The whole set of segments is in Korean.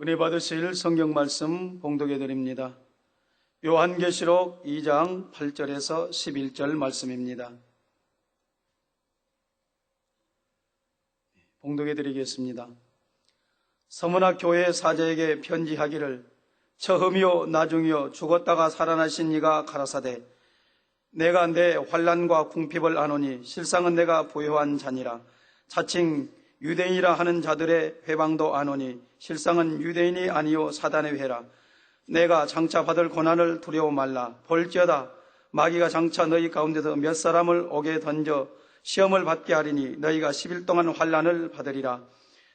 은혜 받으실 성경 말씀 봉독해 드립니다. 요한계시록 2장 8절에서 11절 말씀입니다. 봉독해 드리겠습니다. 서문학 교회 사제에게 편지하기를 처음이요 나중이요 죽었다가 살아나신 이가 가라사대 내가 내 환난과 궁핍을 아노니 실상은 내가 부요한 자니라. 자칭 유대인이라 하는 자들의 회방도 아노니 실상은 유대인이 아니요 사단의 회라. 내가 장차 받을 고난을 두려워 말라. 볼지어다 마귀가 장차 너희 가운데서 몇 사람을 옥에 던져 시험을 받게 하리니 너희가 10일 동안 환난을 받으리라.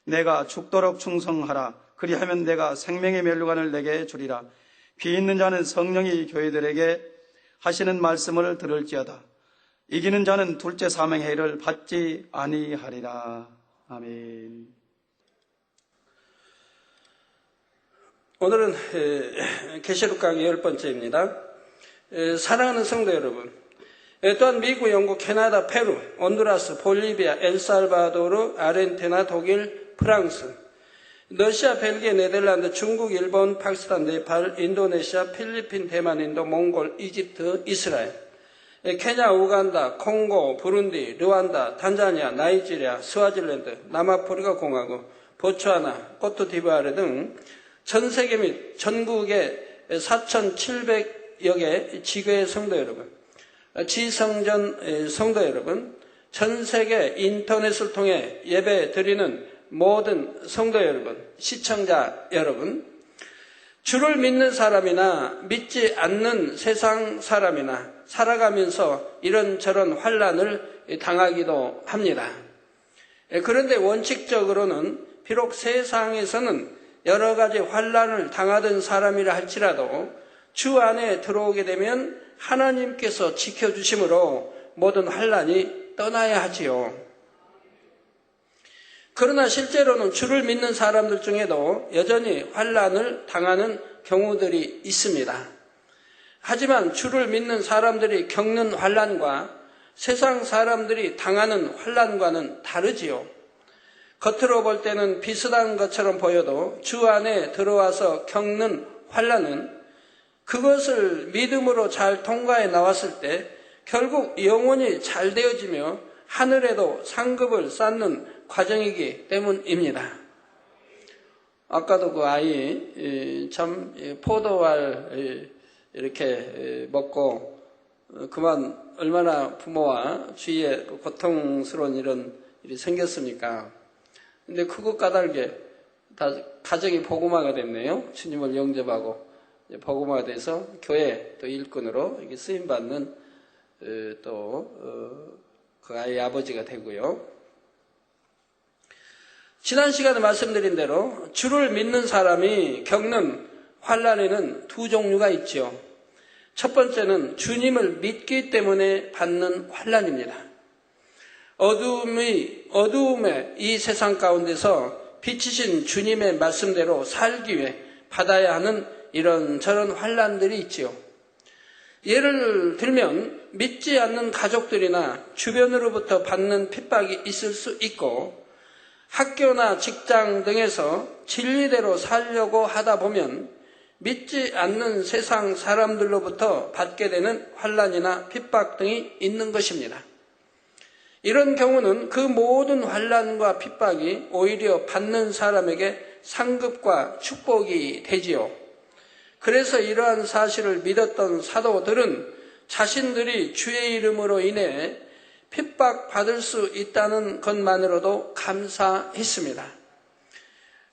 내가 죽도록 충성하라. 그리하면 내가 생명의 멸류관을 내게 주리라. 피 있는 자는 성령이 교회들에게 하시는 말씀을 들을지어다. 이기는 자는 둘째 사명의 해를 받지 아니하리라. 아멘. 오늘은 계시록 강의 10번째입니다. 사랑하는 성도 여러분, 또한 미국, 영국, 캐나다, 페루, 온두라스, 볼리비아, 엘살바도르, 아르헨티나, 독일, 프랑스, 러시아, 벨기에, 네덜란드, 중국, 일본, 파키스탄, 네팔, 인도네시아, 필리핀, 대만, 인도, 몽골, 이집트, 이스라엘, 케냐, 우간다, 콩고, 부룬디, 르완다, 탄자니아, 나이지리아, 스와질랜드, 남아프리카 공화국, 보츠와나, 코트디부아르 등 전 세계 및 전국의 4,700여 개 지교회 성도 여러분, 지성전 성도 여러분, 전 세계 인터넷을 통해 예배 드리는 모든 성도 여러분, 시청자 여러분, 주를 믿는 사람이나 믿지 않는 세상 사람이나 살아가면서 이런저런 환난을 당하기도 합니다. 그런데 원칙적으로는 비록 세상에서는 여러 가지 환난을 당하던 사람이라 할지라도 주 안에 들어오게 되면 하나님께서 지켜주심으로 모든 환난이 떠나야 하지요. 그러나 실제로는 주를 믿는 사람들 중에도 여전히 환난을 당하는 경우들이 있습니다. 하지만 주를 믿는 사람들이 겪는 환난과 세상 사람들이 당하는 환난과는 다르지요. 겉으로 볼 때는 비슷한 것처럼 보여도 주 안에 들어와서 겪는 환난은 그것을 믿음으로 잘 통과해 나왔을 때 결국 영혼이 잘 되어지며 하늘에도 상급을 쌓는 과정이기 때문입니다. 아까도 그 아이 참 포도알 이렇게 먹고 그만 얼마나 부모와 주위에 고통스러운 이런 일이 생겼습니까? 근데 그것 까닭에 다 가정이 복음화가 됐네요. 주님을 영접하고 복음화가 돼서 교회 또 일꾼으로 이렇게 쓰임받는 그 아이의 아버지가 되고요. 지난 시간에 말씀드린 대로 주를 믿는 사람이 겪는 환난에는 두 종류가 있죠. 첫 번째는 주님을 믿기 때문에 받는 환난입니다. 어두움의 이 세상 가운데서 빛이신 주님의 말씀대로 살기 위해 받아야 하는 이런저런 환난들이 있지요. 예를 들면 믿지 않는 가족들이나 주변으로부터 받는 핍박이 있을 수 있고 학교나 직장 등에서 진리대로 살려고 하다 보면 믿지 않는 세상 사람들로부터 받게 되는 환난이나 핍박 등이 있는 것입니다. 이런 경우는 그 모든 환난과 핍박이 오히려 받는 사람에게 상급과 축복이 되지요. 그래서 이러한 사실을 믿었던 사도들은 자신들이 주의 이름으로 인해 핍박받을 수 있다는 것만으로도 감사했습니다.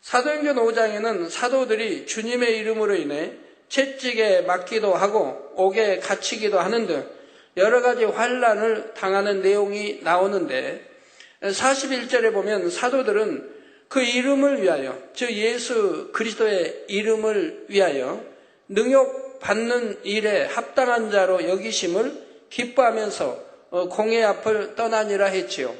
사도행전 5장에는 사도들이 주님의 이름으로 인해 채찍에 맞기도 하고 옥에 갇히기도 하는 등 여러 가지 환난을 당하는 내용이 나오는데 41절에 보면 사도들은 그 이름을 위하여, 즉 예수 그리스도의 이름을 위하여 능욕받는 일에 합당한 자로 여기심을 기뻐하면서 공회 앞을 떠나니라 했지요.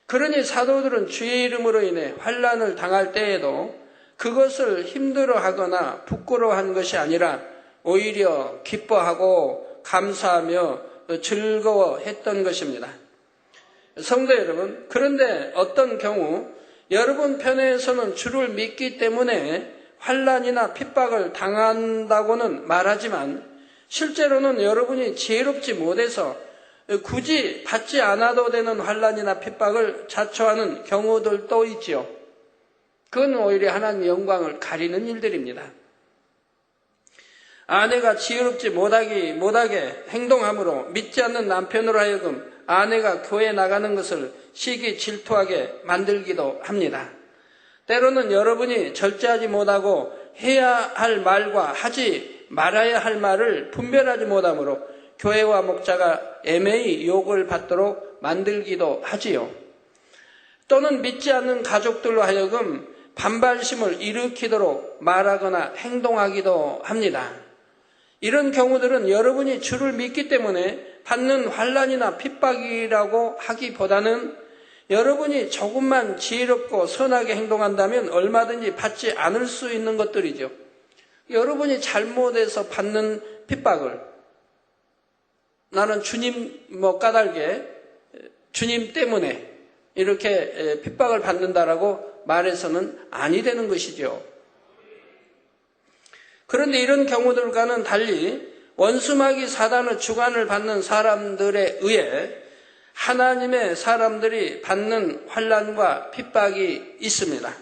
그러니 사도들은 주의 이름으로 인해 환난을 당할 때에도 그것을 힘들어하거나 부끄러워한 것이 아니라 오히려 기뻐하고 감사하며 즐거워했던 것입니다. 성도 여러분, 그런데 어떤 경우 여러분 편에서는 주를 믿기 때문에 환난이나 핍박을 당한다고는 말하지만 실제로는 여러분이 지혜롭지 못해서 굳이 받지 않아도 되는 환난이나 핍박을 자초하는 경우들도 있지요. 그건 오히려 하나님의 영광을 가리는 일들입니다. 아내가 지혜롭지 못하게 행동함으로 믿지 않는 남편으로 하여금 아내가 교회에 나가는 것을 시기 질투하게 만들기도 합니다. 때로는 여러분이 절제하지 못하고 해야 할 말과 하지 말아야 할 말을 분별하지 못함으로 교회와 목자가 애매히 욕을 받도록 만들기도 하지요. 또는 믿지 않는 가족들로 하여금 반발심을 일으키도록 말하거나 행동하기도 합니다. 이런 경우들은 여러분이 주를 믿기 때문에 받는 환난이나 핍박이라고 하기보다는 여러분이 조금만 지혜롭고 선하게 행동한다면 얼마든지 받지 않을 수 있는 것들이죠. 여러분이 잘못해서 받는 핍박을 나는 주님 까닭에 주님 때문에 이렇게 핍박을 받는다라고 말해서는 아니 되는 것이죠. 그런데 이런 경우들과는 달리 원수마귀 사단의 주관을 받는 사람들에 의해 하나님의 사람들이 받는 환난과 핍박이 있습니다.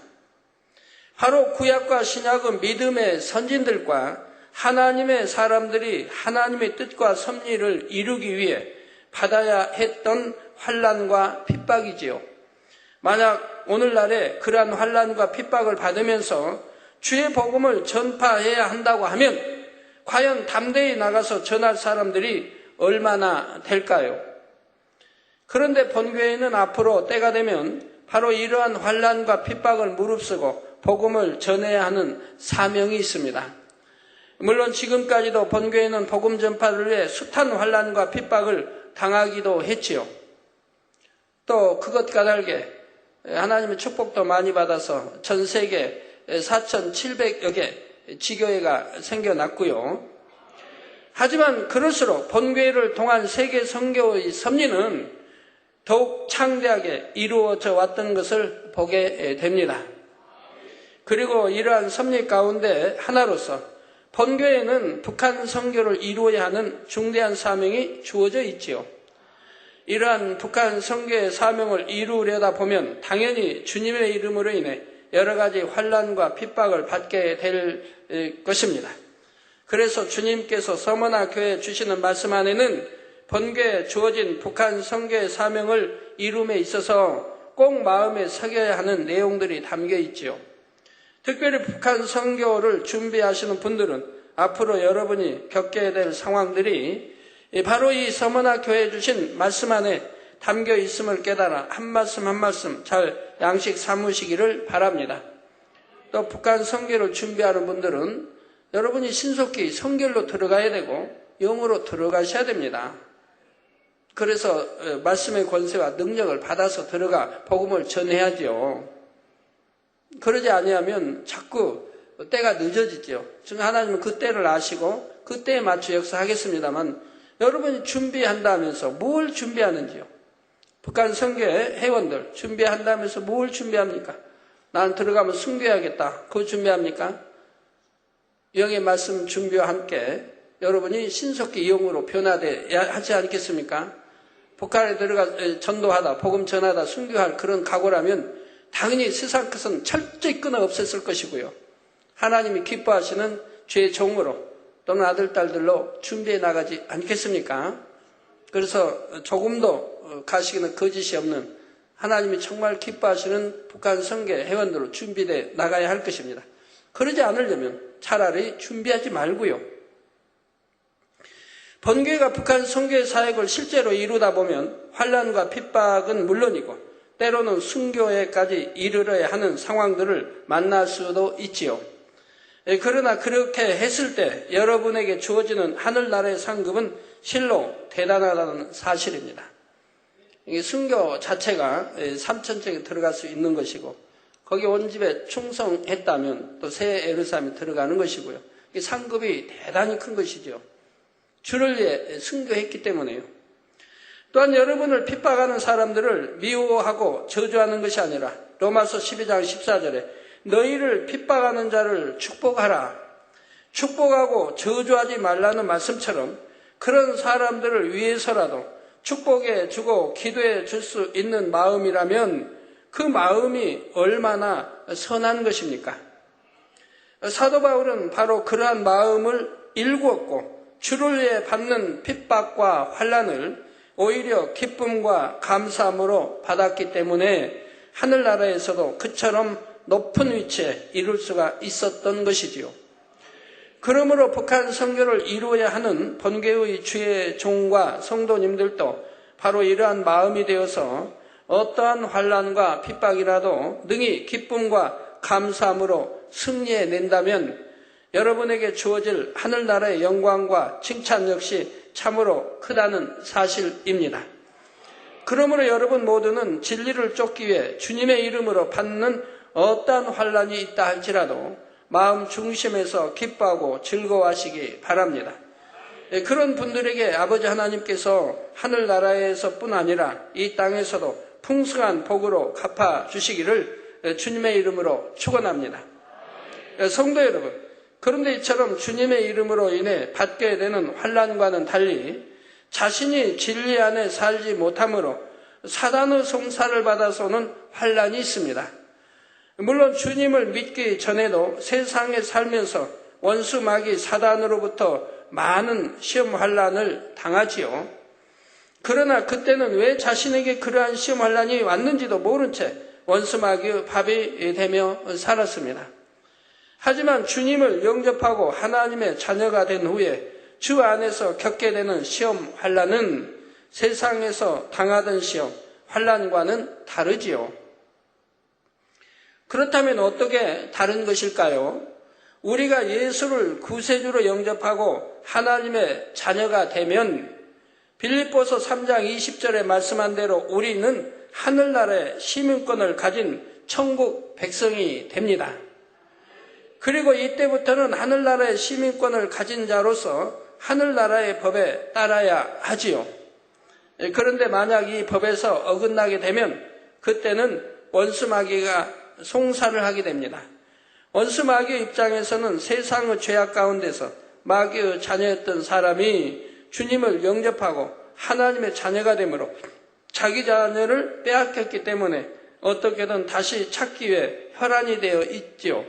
바로 구약과 신약의 믿음의 선진들과 하나님의 사람들이 하나님의 뜻과 섭리를 이루기 위해 받아야 했던 환난과 핍박이지요. 만약 오늘날에 그러한 환난과 핍박을 받으면서 주의 복음을 전파해야 한다고 하면 과연 담대히 나가서 전할 사람들이 얼마나 될까요? 그런데 본교회는 앞으로 때가 되면 바로 이러한 환난과 핍박을 무릅쓰고 복음을 전해야 하는 사명이 있습니다. 물론 지금까지도 본교회는 복음 전파를 위해 숱한 환난과 핍박을 당하기도 했지요. 또 그것 까닭에 하나님의 축복도 많이 받아서 전 세계 4,700여 개 지교회가 생겨났고요. 하지만 그럴수록 본교회를 통한 세계 선교의 섭리는 더욱 창대하게 이루어져 왔던 것을 보게 됩니다. 그리고 이러한 섭리 가운데 하나로서 본교회는 북한 선교를 이루어야 하는 중대한 사명이 주어져 있지요. 이러한 북한 선교의 사명을 이루려다 보면 당연히 주님의 이름으로 인해 여러 가지 환난과 핍박을 받게 될 것입니다. 그래서 주님께서 서머나 교회에 주시는 말씀 안에는 본교에 주어진 북한 선교의 사명을 이룸에 있어서 꼭 마음에 새겨야 하는 내용들이 담겨 있지요. 특별히 북한 선교를 준비하시는 분들은 앞으로 여러분이 겪게 될 상황들이 바로 이 서머나 교회에 주신 말씀 안에 담겨 있음을 깨달아 한 말씀 한 말씀 잘 양식 삼으시기를 바랍니다. 또 북한 선교를 준비하는 분들은 여러분이 신속히 선교로 들어가야 되고 영으로 들어가셔야 됩니다. 그래서 말씀의 권세와 능력을 받아서 들어가 복음을 전해야죠. 그러지 아니하면 자꾸 때가 늦어지죠. 지금 하나님은 그 때를 아시고 그 때에 맞춰 역사하겠습니다만 여러분이 준비한다면서 뭘 준비하는지요? 북한 선교회 회원들 준비한다면서 뭘 준비합니까? 나는 들어가면 순교해야겠다. 그거 준비합니까? 영의 말씀 준비와 함께 여러분이 신속히 영으로 변화돼야 하지 않겠습니까? 북한에 들어가 전도하다, 복음 전하다, 순교할 그런 각오라면 당연히 세상 것은 철저히 끊어 없앴을 것이고요. 하나님이 기뻐하시는 죄의 종으로 또는 아들, 딸들로 준비해 나가지 않겠습니까? 그래서 조금도 가시기는 거짓이 없는 하나님이 정말 기뻐하시는 북한 선교 회원들로 준비돼 나가야 할 것입니다. 그러지 않으려면 차라리 준비하지 말고요. 본교회가 북한 선교의 사역을 실제로 이루다 보면 환난과 핍박은 물론이고 때로는 순교회까지 이르러야 하는 상황들을 만날 수도 있지요. 그러나 그렇게 했을 때 여러분에게 주어지는 하늘나라의 상급은 실로 대단하다는 사실입니다. 순교 자체가 3천층에 들어갈 수 있는 것이고 거기 온 집에 충성했다면 또 새 예루살렘에 들어가는 것이고요. 이 상급이 대단히 큰 것이죠. 주를 위해 순교했기 때문에요. 또한 여러분을 핍박하는 사람들을 미워하고 저주하는 것이 아니라 로마서 12장 14절에 너희를 핍박하는 자를 축복하라. 축복하고 저주하지 말라는 말씀처럼 그런 사람들을 위해서라도 축복해 주고 기도해 줄 수 있는 마음이라면 그 마음이 얼마나 선한 것입니까? 사도 바울은 바로 그러한 마음을 일구었고 주를 위해 받는 핍박과 환난을 오히려 기쁨과 감사함으로 받았기 때문에 하늘나라에서도 그처럼 높은 위치에 이룰 수가 있었던 것이지요. 그러므로 북한 선교를 이루어야 하는 본교의 주의 종과 성도님들도 바로 이러한 마음이 되어서 어떠한 환난과 핍박이라도 능히 기쁨과 감사함으로 승리해낸다면 여러분에게 주어질 하늘나라의 영광과 칭찬 역시 참으로 크다는 사실입니다. 그러므로 여러분 모두는 진리를 쫓기 위해 주님의 이름으로 받는 어떠한 환난이 있다 할지라도 마음 중심에서 기뻐하고 즐거워하시기 바랍니다. 그런 분들에게 아버지 하나님께서 하늘나라에서뿐 아니라 이 땅에서도 풍성한 복으로 갚아주시기를 주님의 이름으로 축원합니다. 성도 여러분, 그런데 이처럼 주님의 이름으로 인해 받게 되는 환난과는 달리 자신이 진리 안에 살지 못함으로 사단의 송사를 받아서는 환난이 있습니다. 물론 주님을 믿기 전에도 세상에 살면서 원수 마귀 사단으로부터 많은 시험 환난을 당하지요. 그러나 그때는 왜 자신에게 그러한 시험 환난이 왔는지도 모른 채 원수 마귀의 밥이 되며 살았습니다. 하지만 주님을 영접하고 하나님의 자녀가 된 후에 주 안에서 겪게 되는 시험 환난은 세상에서 당하던 시험 환난과는 다르지요. 그렇다면 어떻게 다른 것일까요? 우리가 예수를 구세주로 영접하고 하나님의 자녀가 되면 빌립보서 3장 20절에 말씀한 대로 우리는 하늘나라의 시민권을 가진 천국 백성이 됩니다. 그리고 이때부터는 하늘나라의 시민권을 가진 자로서 하늘나라의 법에 따라야 하지요. 그런데 만약 이 법에서 어긋나게 되면 그때는 원수마귀가 송사를 하게 됩니다. 원수마귀의 입장에서는 세상의 죄악 가운데서 마귀의 자녀였던 사람이 주님을 영접하고 하나님의 자녀가 되므로 자기 자녀를 빼앗겼기 때문에 어떻게든 다시 찾기 위해 혈안이 되어 있지요.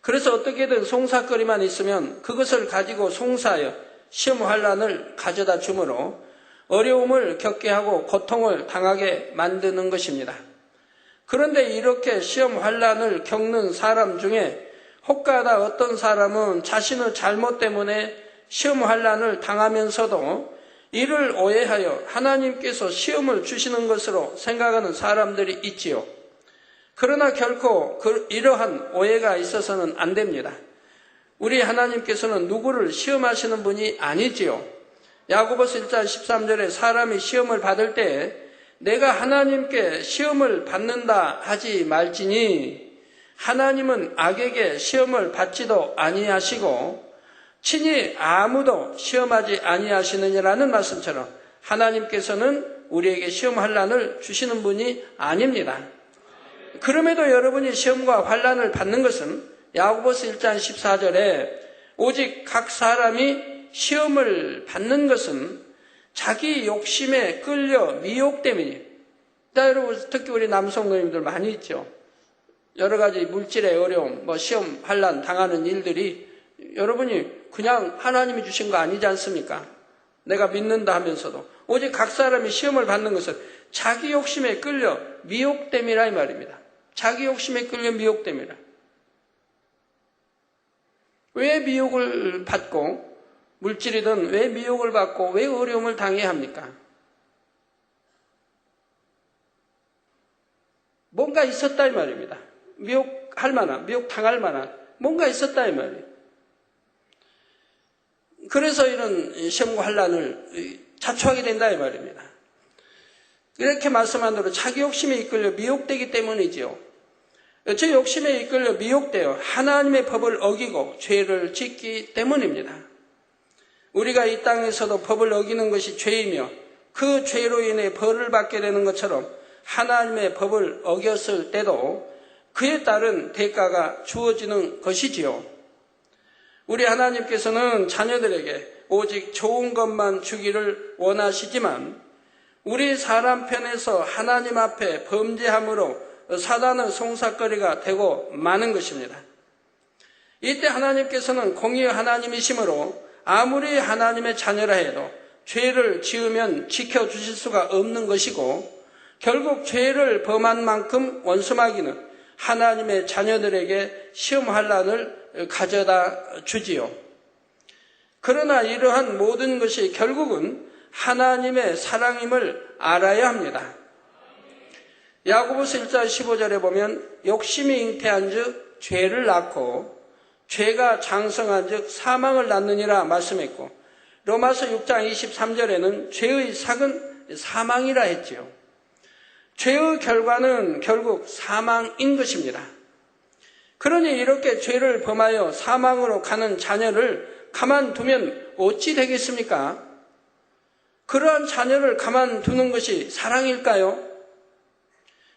그래서 어떻게든 송사거리만 있으면 그것을 가지고 송사하여 시험 환난을 가져다 주므로 어려움을 겪게 하고 고통을 당하게 만드는 것입니다. 그런데 이렇게 시험 환난을 겪는 사람 중에 혹가다 어떤 사람은 자신의 잘못 때문에 시험 환난을 당하면서도 이를 오해하여 하나님께서 시험을 주시는 것으로 생각하는 사람들이 있지요. 그러나 결코 이러한 오해가 있어서는 안 됩니다. 우리 하나님께서는 누구를 시험하시는 분이 아니지요. 야고보서 1장 13절에 사람이 시험을 받을 때 내가 하나님께 시험을 받는다 하지 말지니 하나님은 악에게 시험을 받지도 아니하시고 친히 아무도 시험하지 아니하시느니라는 말씀처럼 하나님께서는 우리에게 시험 환난을 주시는 분이 아닙니다. 그럼에도 여러분이 시험과 환난을 받는 것은 야고보서 1장 14절에 오직 각 사람이 시험을 받는 것은 자기 욕심에 끌려 미혹됨이니. 여러분 특히 우리 남성노님들 많이 있죠. 여러 가지 물질의 어려움, 시험, 환난 당하는 일들이 여러분이 그냥 하나님이 주신 거 아니지 않습니까? 내가 믿는다 하면서도 오직 각 사람이 시험을 받는 것은 자기 욕심에 끌려 미혹됨이라 이 말입니다. 자기 욕심에 끌려 미혹됨이라. 왜 미혹을 받고 물질이든 왜 미혹을 받고 왜 어려움을 당해야 합니까? 뭔가 있었다 이 말입니다. 미혹할 만한, 미혹당할 만한 뭔가 있었다 이 말이에요. 그래서 이런 시험과 환난을 자초하게 된다 이 말입니다. 이렇게 말씀한 대로 자기 욕심에 이끌려 미혹되기 때문이지요. 제 욕심에 이끌려 미혹되어 하나님의 법을 어기고 죄를 짓기 때문입니다. 우리가 이 땅에서도 법을 어기는 것이 죄이며 그 죄로 인해 벌을 받게 되는 것처럼 하나님의 법을 어겼을 때도 그에 따른 대가가 주어지는 것이지요. 우리 하나님께서는 자녀들에게 오직 좋은 것만 주기를 원하시지만 우리 사람 편에서 하나님 앞에 범죄함으로 사단의 송사거리가 되고 마는 것입니다. 이때 하나님께서는 공의의 하나님이시므로 아무리 하나님의 자녀라 해도 죄를 지으면 지켜주실 수가 없는 것이고 결국 죄를 범한 만큼 원수마귀는 하나님의 자녀들에게 시험 환난을 가져다 주지요. 그러나 이러한 모든 것이 결국은 하나님의 사랑임을 알아야 합니다. 야고보서 1장 15절에 보면 욕심이 잉태한 즉 죄를 낳고 죄가 장성한 즉 사망을 낳느니라 말씀했고 로마서 6장 23절에는 죄의 삭은 사망이라 했지요. 죄의 결과는 결국 사망인 것입니다. 그러니 이렇게 죄를 범하여 사망으로 가는 자녀를 가만두면 어찌 되겠습니까? 그러한 자녀를 가만두는 것이 사랑일까요?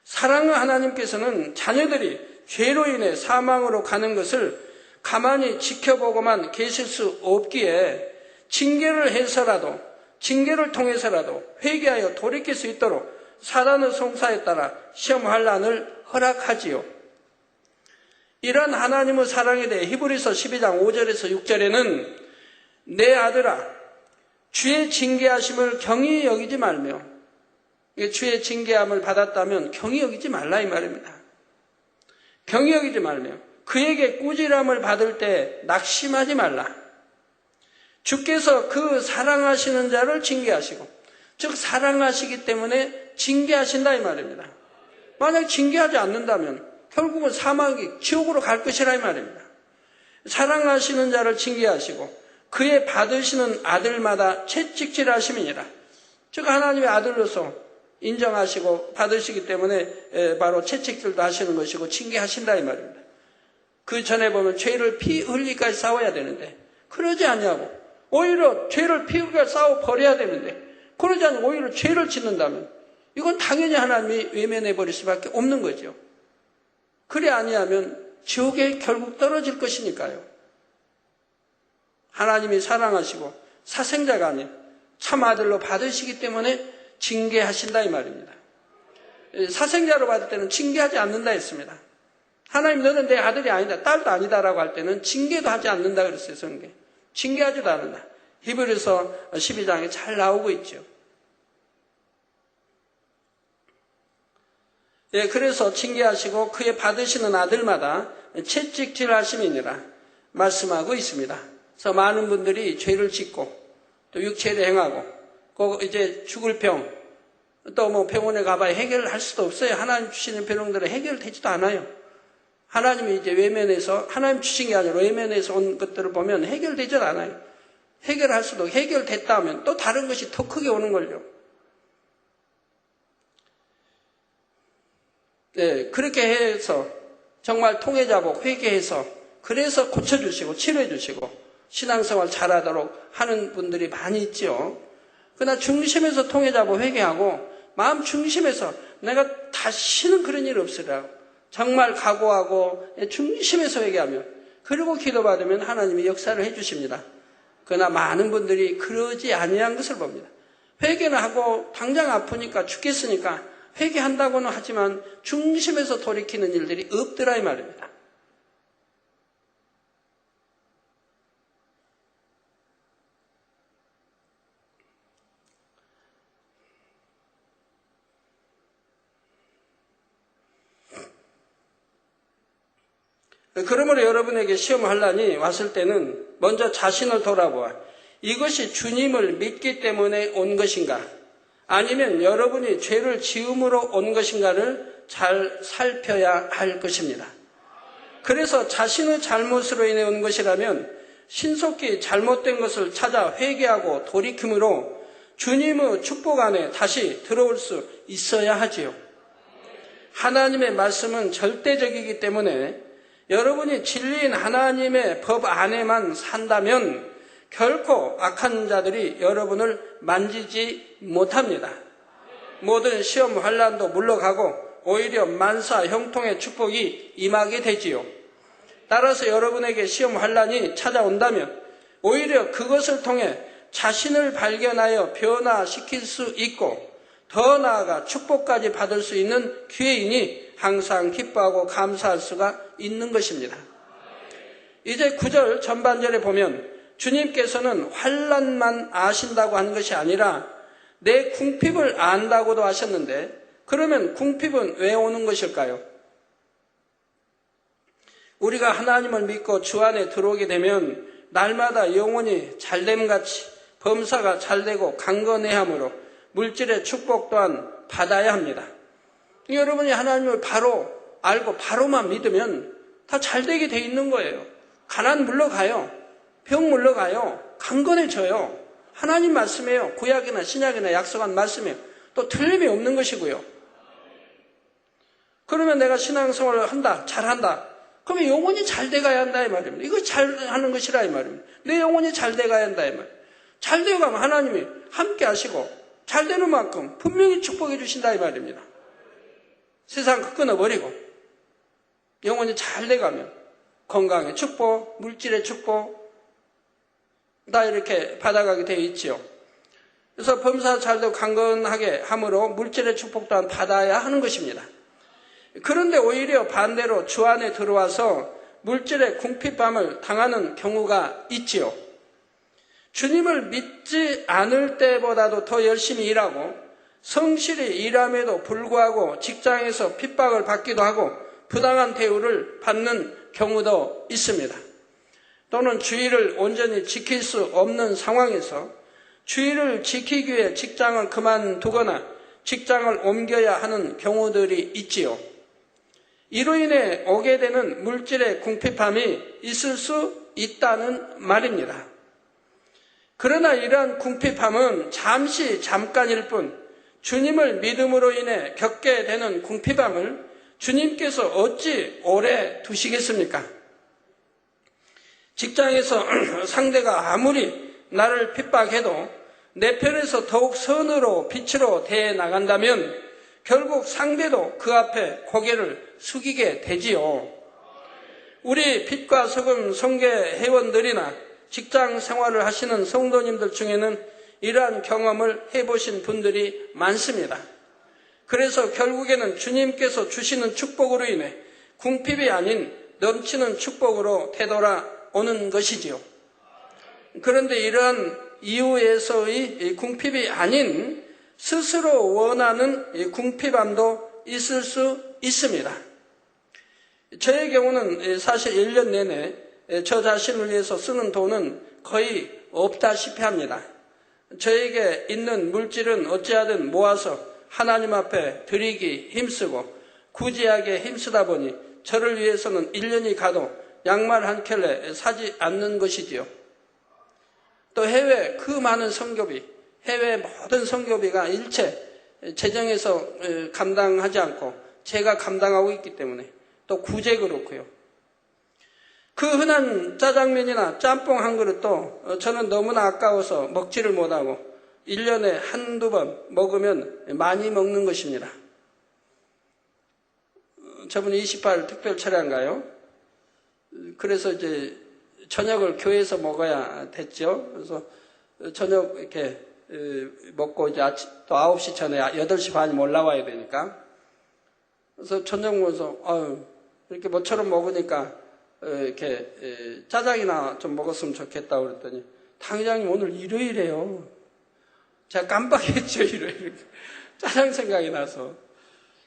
사랑의 하나님께서는 자녀들이 죄로 인해 사망으로 가는 것을 가만히 지켜보고만 계실 수 없기에 징계를 해서라도 징계를 통해서라도 회개하여 돌이킬 수 있도록 사단의 송사에 따라 시험 환난을 허락하지요. 이런 하나님의 사랑에 대해 히브리서 12장 5절에서 6절에는 내 아들아 주의 징계하심을 경히 여기지 말며 주의 징계함을 받았다면 경히 여기지 말라 이 말입니다. 경히 여기지 말며 그에게 꾸지람을 받을 때 낙심하지 말라. 주께서 그 사랑하시는 자를 징계하시고 즉 사랑하시기 때문에 징계하신다 이 말입니다. 만약 징계하지 않는다면 결국은 사망이 지옥으로 갈 것이라 이 말입니다. 사랑하시는 자를 징계하시고 그의 받으시는 아들마다 채찍질하심이니라. 즉 하나님의 아들로서 인정하시고 받으시기 때문에 바로 채찍질도 하시는 것이고 징계하신다 이 말입니다. 그 전에 보면 죄를 피 흘리기까지 싸워야 되는데 그러지 않냐고 오히려 죄를 피 흘리기까지 싸워 버려야 되는데 그러지 않고 오히려 죄를 짓는다면 이건 당연히 하나님이 외면해 버릴 수밖에 없는 거죠. 그래 아니하면 지옥에 결국 떨어질 것이니까요. 하나님이 사랑하시고 사생자가 아닌 참 아들로 받으시기 때문에 징계하신다 이 말입니다. 사생자로 받을 때는 징계하지 않는다 했습니다. 하나님 너는 내 아들이 아니다 딸도 아니다라고 할 때는 징계도 하지 않는다 그랬어요. 성경 징계하지도 않는다. 히브리서 12장에 잘 나오고 있죠. 예, 그래서 징계하시고 그의 받으시는 아들마다 채찍질하심이니라 말씀하고 있습니다. 그래서 많은 분들이 죄를 짓고 또 육체를 행하고 꼭 이제 죽을 병 또 뭐 병원에 가봐야 해결을 할 수도 없어요. 하나님 주시는 병들은 해결되지도 않아요. 하나님이 이제 외면해서 하나님 주신 게 아니라 외면해서 온 것들을 보면 해결되지 않아요. 해결할 수도 해결됐다 하면 또 다른 것이 더 크게 오는 걸요. 네, 그렇게 해서 정말 통해자복 회개해서 그래서 고쳐주시고 치료해주시고 신앙생활 잘하도록 하는 분들이 많이 있죠. 그러나 중심에서 통해자복 회개하고 마음 중심에서 내가 다시는 그런 일 없으라고 정말 각오하고 중심에서 회개하면 그리고 기도받으면 하나님이 역사를 해주십니다. 그러나 많은 분들이 그러지 아니한 것을 봅니다. 회개는 하고 당장 아프니까 죽겠으니까 회개한다고는 하지만 중심에서 돌이키는 일들이 없더라 이 말입니다. 그러므로 여러분에게 시험 환난이 왔을 때는 먼저 자신을 돌아보아 이것이 주님을 믿기 때문에 온 것인가 아니면 여러분이 죄를 지음으로 온 것인가를 잘 살펴야 할 것입니다. 그래서 자신의 잘못으로 인해 온 것이라면 신속히 잘못된 것을 찾아 회개하고 돌이킴으로 주님의 축복 안에 다시 들어올 수 있어야 하지요. 하나님의 말씀은 절대적이기 때문에 여러분이 진리인 하나님의 법 안에만 산다면 결코 악한 자들이 여러분을 만지지 못합니다. 모든 시험 환난도 물러가고 오히려 만사 형통의 축복이 임하게 되지요. 따라서 여러분에게 시험 환난이 찾아온다면 오히려 그것을 통해 자신을 발견하여 변화시킬 수 있고 더 나아가 축복까지 받을 수 있는 기회이니 항상 기뻐하고 감사할 수가 있는 것입니다. 이제 9절 전반절에 보면 주님께서는 환난만 아신다고 하는 것이 아니라 내 궁핍을 안다고도 하셨는데 그러면 궁핍은 왜 오는 것일까요? 우리가 하나님을 믿고 주 안에 들어오게 되면 날마다 영혼이 잘됨같이 범사가 잘되고 강건해함으로 물질의 축복 또한 받아야 합니다. 여러분이 하나님을 바로 알고 바로만 믿으면 다 잘되게 돼 있는 거예요. 가난 물러가요. 병 물러가요. 강건해져요. 하나님 말씀이에요. 구약이나 신약이나 약속한 말씀이에요. 또 틀림이 없는 것이고요. 그러면 내가 신앙생활을 한다, 잘한다. 그러면 영혼이 잘 돼가야 한다 이 말입니다. 이거 잘하는 것이라 이 말입니다. 내 영혼이 잘 돼가야 한다 이 말입니다. 잘 되어가면 하나님이 함께 하시고 잘 되는 만큼 분명히 축복해 주신다 이 말입니다. 세상 끊어버리고 영혼이 잘 돼가면 건강의 축복, 물질의 축복 다 이렇게 받아가게 되어 있지요. 그래서 범사 잘되고 강건하게 함으로 물질의 축복 또한 받아야 하는 것입니다. 그런데 오히려 반대로 주 안에 들어와서 물질의 궁핍함을 당하는 경우가 있지요. 주님을 믿지 않을 때보다도 더 열심히 일하고 성실히 일함에도 불구하고 직장에서 핍박을 받기도 하고 부당한 대우를 받는 경우도 있습니다. 또는 주의를 온전히 지킬 수 없는 상황에서 주의를 지키기 위해 직장을 그만두거나 직장을 옮겨야 하는 경우들이 있지요. 이로 인해 오게 되는 물질의 궁핍함이 있을 수 있다는 말입니다. 그러나 이러한 궁핍함은 잠깐일 뿐 주님을 믿음으로 인해 겪게 되는 궁핍함을 주님께서 어찌 오래 두시겠습니까? 직장에서 상대가 아무리 나를 핍박해도 내 편에서 더욱 선으로 빛으로 대해 나간다면 결국 상대도 그 앞에 고개를 숙이게 되지요. 우리 빛과 소금 성계 회원들이나 직장 생활을 하시는 성도님들 중에는 이러한 경험을 해보신 분들이 많습니다. 그래서 결국에는 주님께서 주시는 축복으로 인해 궁핍이 아닌 넘치는 축복으로 되돌아오는 것이지요. 그런데 이러한 이유에서의 궁핍이 아닌 스스로 원하는 궁핍함도 있을 수 있습니다. 저의 경우는 사실 1년 내내 저 자신을 위해서 쓰는 돈은 거의 없다시피 합니다. 저에게 있는 물질은 어찌하든 모아서 하나님 앞에 드리기 힘쓰고 구제하게 힘쓰다 보니 저를 위해서는 1년이 가도 양말 한 켤레 사지 않는 것이지요. 또 해외 그 많은 선교비, 해외 모든 선교비가 일체 재정에서 감당하지 않고 제가 감당하고 있기 때문에 또 구제 그렇고요. 그 흔한 짜장면이나 짬뽕 한 그릇도 저는 너무나 아까워서 먹지를 못하고 1년에 한두 번 먹으면 많이 먹는 것입니다. 저번 28일 특별 차례인가요? 그래서 이제 저녁을 교회에서 먹어야 됐죠. 그래서 저녁 이렇게 먹고 이제 또 9시 전에 8시 반이면 올라와야 되니까. 그래서 저녁 먹어서 이렇게 모처럼 먹으니까 이렇게 짜장이나 좀 먹었으면 좋겠다고 그랬더니 당장님 오늘 일요일이에요. 제가 깜빡했죠. 일요일. 짜장 생각이 나서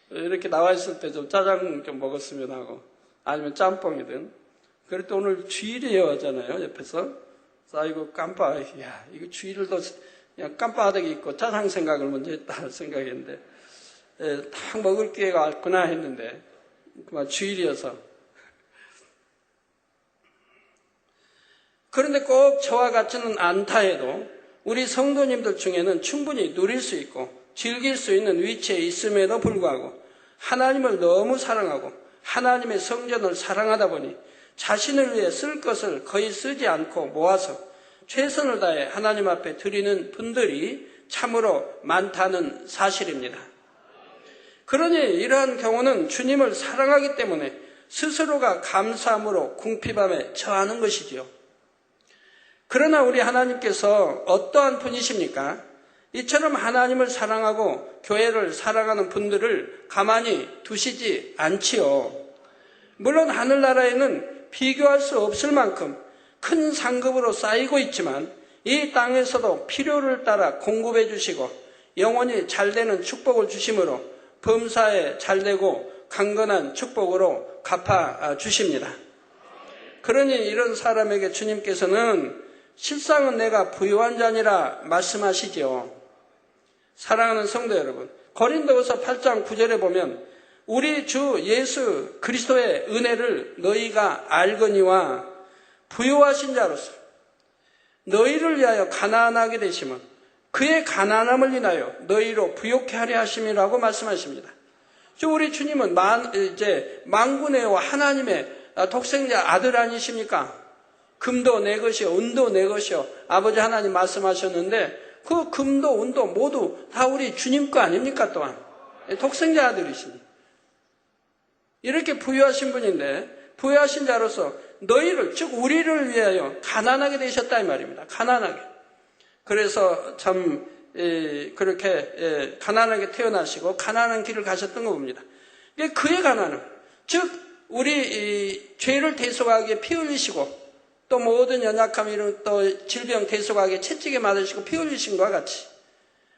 이렇게 나와 있을 때 좀 짜장 좀 먹었으면 하고 아니면 짬뽕이든. 그랬더니 오늘 주일이에요 하잖아요. 옆에서. 그래서 아이고 야 이거 주일도 그냥 깜빡하게 있고 짜장 생각을 먼저 했다 생각했는데 딱 먹을 기회가 왔구나 했는데 그만 주일이어서. 그런데 꼭 저와 같지는 않다 해도 우리 성도님들 중에는 충분히 누릴 수 있고 즐길 수 있는 위치에 있음에도 불구하고 하나님을 너무 사랑하고 하나님의 성전을 사랑하다 보니 자신을 위해 쓸 것을 거의 쓰지 않고 모아서 최선을 다해 하나님 앞에 드리는 분들이 참으로 많다는 사실입니다. 그러니 이러한 경우는 주님을 사랑하기 때문에 스스로가 감사함으로 궁핍함에 처하는 것이지요. 그러나 우리 하나님께서 어떠한 분이십니까? 이처럼 하나님을 사랑하고 교회를 사랑하는 분들을 가만히 두시지 않지요. 물론 하늘나라에는 비교할 수 없을 만큼 큰 상급으로 쌓이고 있지만 이 땅에서도 필요를 따라 공급해 주시고 영원히 잘되는 축복을 주심으로 범사에 잘되고 강건한 축복으로 갚아 주십니다. 그러니 이런 사람에게 주님께서는 실상은 내가 부유한 자니라 말씀하시죠. 사랑하는 성도 여러분, 고린도후서 8장 9절에 보면 우리 주 예수 그리스도의 은혜를 너희가 알거니와 부유하신 자로서 너희를 위하여 가난하게 되심은 그의 가난함을 인하여 너희로 부욕케 하려 하심이라고 말씀하십니다. 우리 주님은 만군의 하나님의 독생자 아들 아니십니까? 금도 내 것이요 은도 내 것이요 아버지 하나님 말씀하셨는데 그 금도 은도 모두 다 우리 주님 거 아닙니까? 또한 독생자 아들이시니 이렇게 부유하신 분인데 부유하신 자로서 너희를 즉 우리를 위하여 가난하게 되셨다 이 말입니다. 가난하게. 그래서 참 그렇게 가난하게 태어나시고 가난한 길을 가셨던 거 봅니다. 그의 가난은 즉 우리 죄를 대속하기에 피 흘리시고 또 모든 연약함 이런 또 질병 대속하기에 채찍에 맞으시고 피 흘리신 것과 같이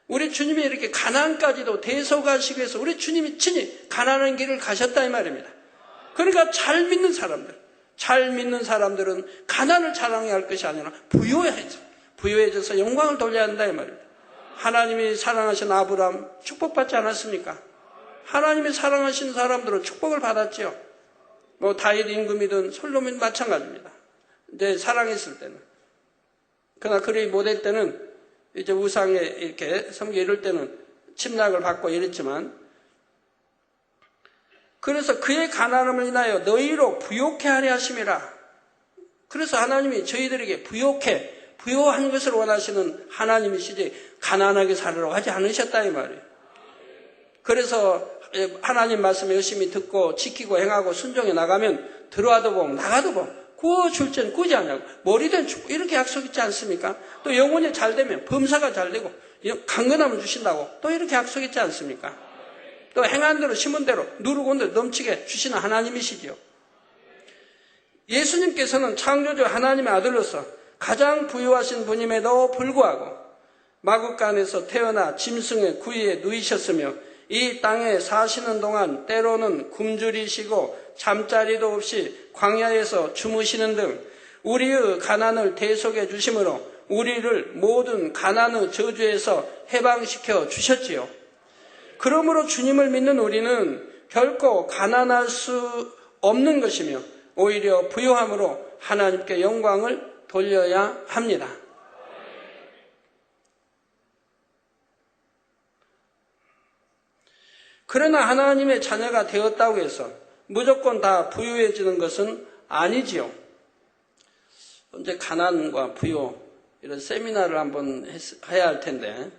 우리 주님이 이렇게 가난까지도 대속하시기 위해서 우리 주님이 친히 가난한 길을 가셨다 이 말입니다. 그러니까 잘 믿는 사람들은 가난을 자랑해야 할 것이 아니라 부유해져서 영광을 돌려야 한다 이 말입니다. 하나님이 사랑하신 아브라함 축복받지 않았습니까? 하나님이 사랑하신 사람들은 축복을 받았지요. 다윗 임금이든 솔로몬 마찬가지입니다. 이제 사랑했을 때는. 그러나 그리 못할 때는 이제 우상에 이렇게 섬기 이럴 때는 침략을 받고 이랬지만 그래서 그의 가난함을 인하여 너희로 부욕케 하려 하심이라. 그래서 하나님이 저희들에게 부요한 것을 원하시는 하나님이시지 가난하게 살으라고 하지 않으셨다 이 말이에요. 그래서 하나님 말씀 열심히 듣고 지키고 행하고 순종해 나가면 들어와도 보면 나가도 보면 구워줄 때는 구지 않냐고 머리된 축복 이렇게 약속 있지 않습니까? 또 영혼이 잘 되면 범사가 잘 되고 강건함을 주신다고 또 이렇게 약속 있지 않습니까? 또 행한 대로 심은 대로 누르고 온 대로 넘치게 주시는 하나님이시지요. 예수님께서는 창조주 하나님의 아들로서 가장 부유하신 분임에도 불구하고 마국간에서 태어나 짐승의 구이에 누이셨으며 이 땅에 사시는 동안 때로는 굶주리시고 잠자리도 없이 광야에서 주무시는 등 우리의 가난을 대속해 주심으로 우리를 모든 가난의 저주에서 해방시켜 주셨지요. 그러므로 주님을 믿는 우리는 결코 가난할 수 없는 것이며 오히려 부유함으로 하나님께 영광을 돌려야 합니다. 그러나 하나님의 자녀가 되었다고 해서 무조건 다 부유해지는 것은 아니지요. 이제 가난과 부유 이런 세미나를 한번 해야 할 텐데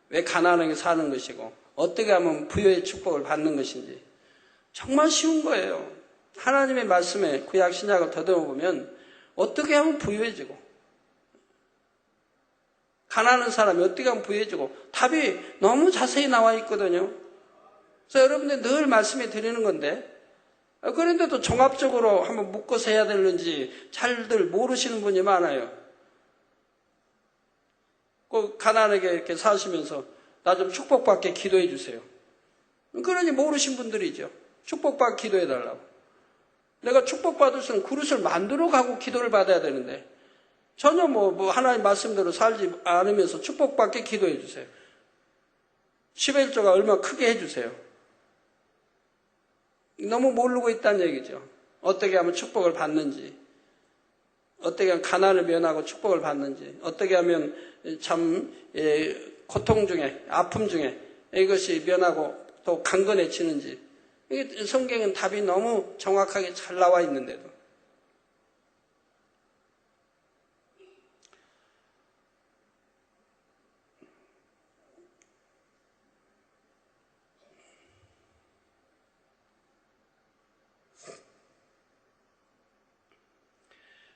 왜 가난하게 사는 것이고 어떻게 하면 부유의 축복을 받는 것인지 정말 쉬운 거예요. 하나님의 말씀에 구약 신약을 더듬어 보면 어떻게 하면 부유해지고 가난한 사람이 어떻게 하면 부유해지고 답이 너무 자세히 나와 있거든요. 그래서 여러분들 늘 말씀해 드리는 건데 그런데도 종합적으로 한번 묶어서 해야 되는지 잘들 모르시는 분이 많아요. 꼭 가난하게 이렇게 사시면서 나 좀 축복받게 기도해 주세요. 그러니 모르신 분들이죠. 축복받게 기도해 달라고. 내가 축복받을 수 있는 그릇을 만들어 가고 기도를 받아야 되는데 전혀 하나님 말씀대로 살지 않으면서 축복받게 기도해 주세요. 11조가 얼마나 크게 해 주세요. 너무 모르고 있다는 얘기죠. 어떻게 하면 축복을 받는지, 어떻게 하면 가난을 면하고 축복을 받는지, 어떻게 하면 참 고통 중에, 아픔 중에 이것이 면하고 또 강건해지는지. 이게 성경은 답이 너무 정확하게 잘 나와 있는데도.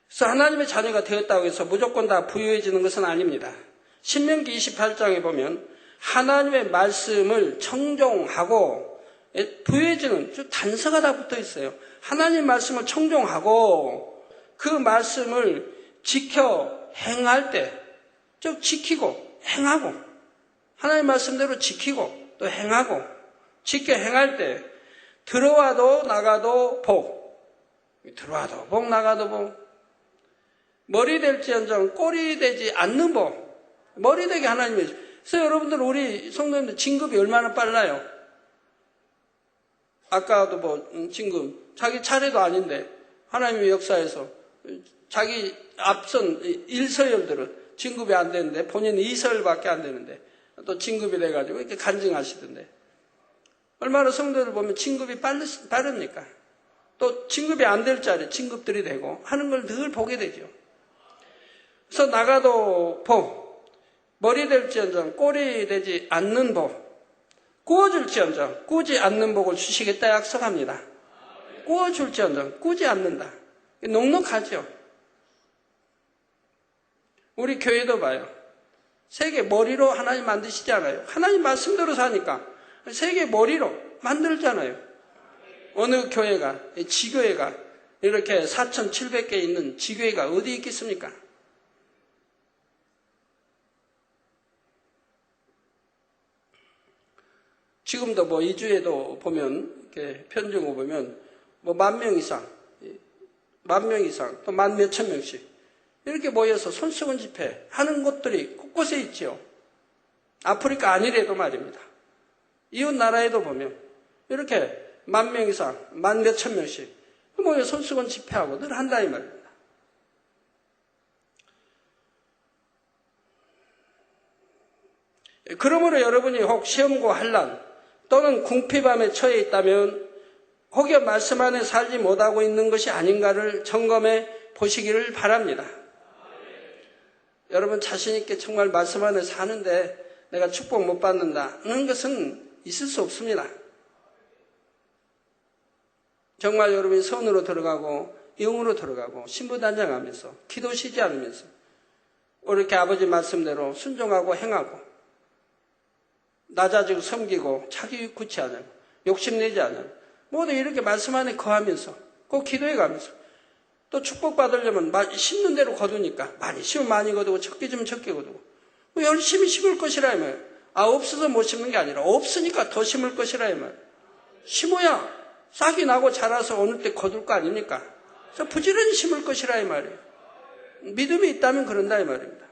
그래서 하나님의 자녀가 되었다고 해서 무조건 다 부유해지는 것은 아닙니다. 신명기 28장에 보면 하나님의 말씀을 청종하고 부유해지는 단서가 다 붙어 있어요. 하나님 말씀을 청종하고 그 말씀을 지켜 행할 때, 즉 지키고 행하고 하나님 말씀대로 지키고 또 행하고 지켜 행할 때 들어와도 나가도 복, 들어와도 복 나가도 복, 머리 될지언정 꼬리 되지 않는 복, 머리 되게 하나님이. 그래서 여러분들 우리 성도님들 진급이 얼마나 빨라요. 아까도 진급 자기 차례도 아닌데 하나님의 역사에서 자기 앞선 1서열들은 진급이 안 되는데 본인은 2서열밖에 안 되는데 또 진급이 돼가지고 이렇게 간증하시던데 얼마나 성도들 보면 진급이 빠릅니까? 또 진급이 안 될 자리 진급들이 되고 하는 걸 늘 보게 되죠. 그래서 나가도 복, 머리 될지언정 꼬리 되지 않는 복, 꾸어줄지언정 꾸지 않는 복을 주시겠다 약속합니다. 꾸어줄지언정 꾸지 않는다. 넉넉하죠. 우리 교회도 봐요. 세계 머리로 하나님 만드시잖아요. 하나님 말씀대로 사니까 세계 머리로 만들잖아요. 어느 교회가, 지교회가 이렇게 4,700개 있는 지교회가 어디 있겠습니까? 지금도 이 주에도 보면, 이렇게 편중을 보면, 10,000명 이상, 10,000명 이상, 또 10,000몇천 명씩, 이렇게 모여서 손수건 집회 하는 곳들이 곳곳에 있지요. 아프리카 아니래도 말입니다. 이웃 나라에도 보면, 이렇게 10,000명 이상, 10,000몇천 명씩 모여 손수건 집회하고 늘 한다, 이 말입니다. 그러므로 여러분이 혹 시험과 환난, 또는 궁핍함에 처해 있다면 혹여 말씀 안에 살지 못하고 있는 것이 아닌가를 점검해 보시기를 바랍니다. 여러분 자신 있게 정말 말씀 안에 사는데 내가 축복 못 받는다는 것은 있을 수 없습니다. 정말 여러분이 선으로 들어가고 영으로 들어가고 신부단장하면서 기도 쉬지 않으면서 이렇게 아버지 말씀대로 순종하고 행하고 낮아지고 섬기고 자기 굳지 않아요. 욕심내지 않아요. 모두 이렇게 말씀 안에 거하면서 꼭 기도해 가면서 또 축복받으려면 심는 대로 거두니까 많이 심으면 많이 거두고 적게 주면 적게 거두고 열심히 심을 것이라 이 말이에요. 없어서 못 심는 게 아니라 없으니까 더 심을 것이라 이 말이에요. 심어야 싹이 나고 자라서 어느 때 거둘 거 아닙니까? 그래서 부지런히 심을 것이라 이 말이에요. 믿음이 있다면 그런다 이 말입니다.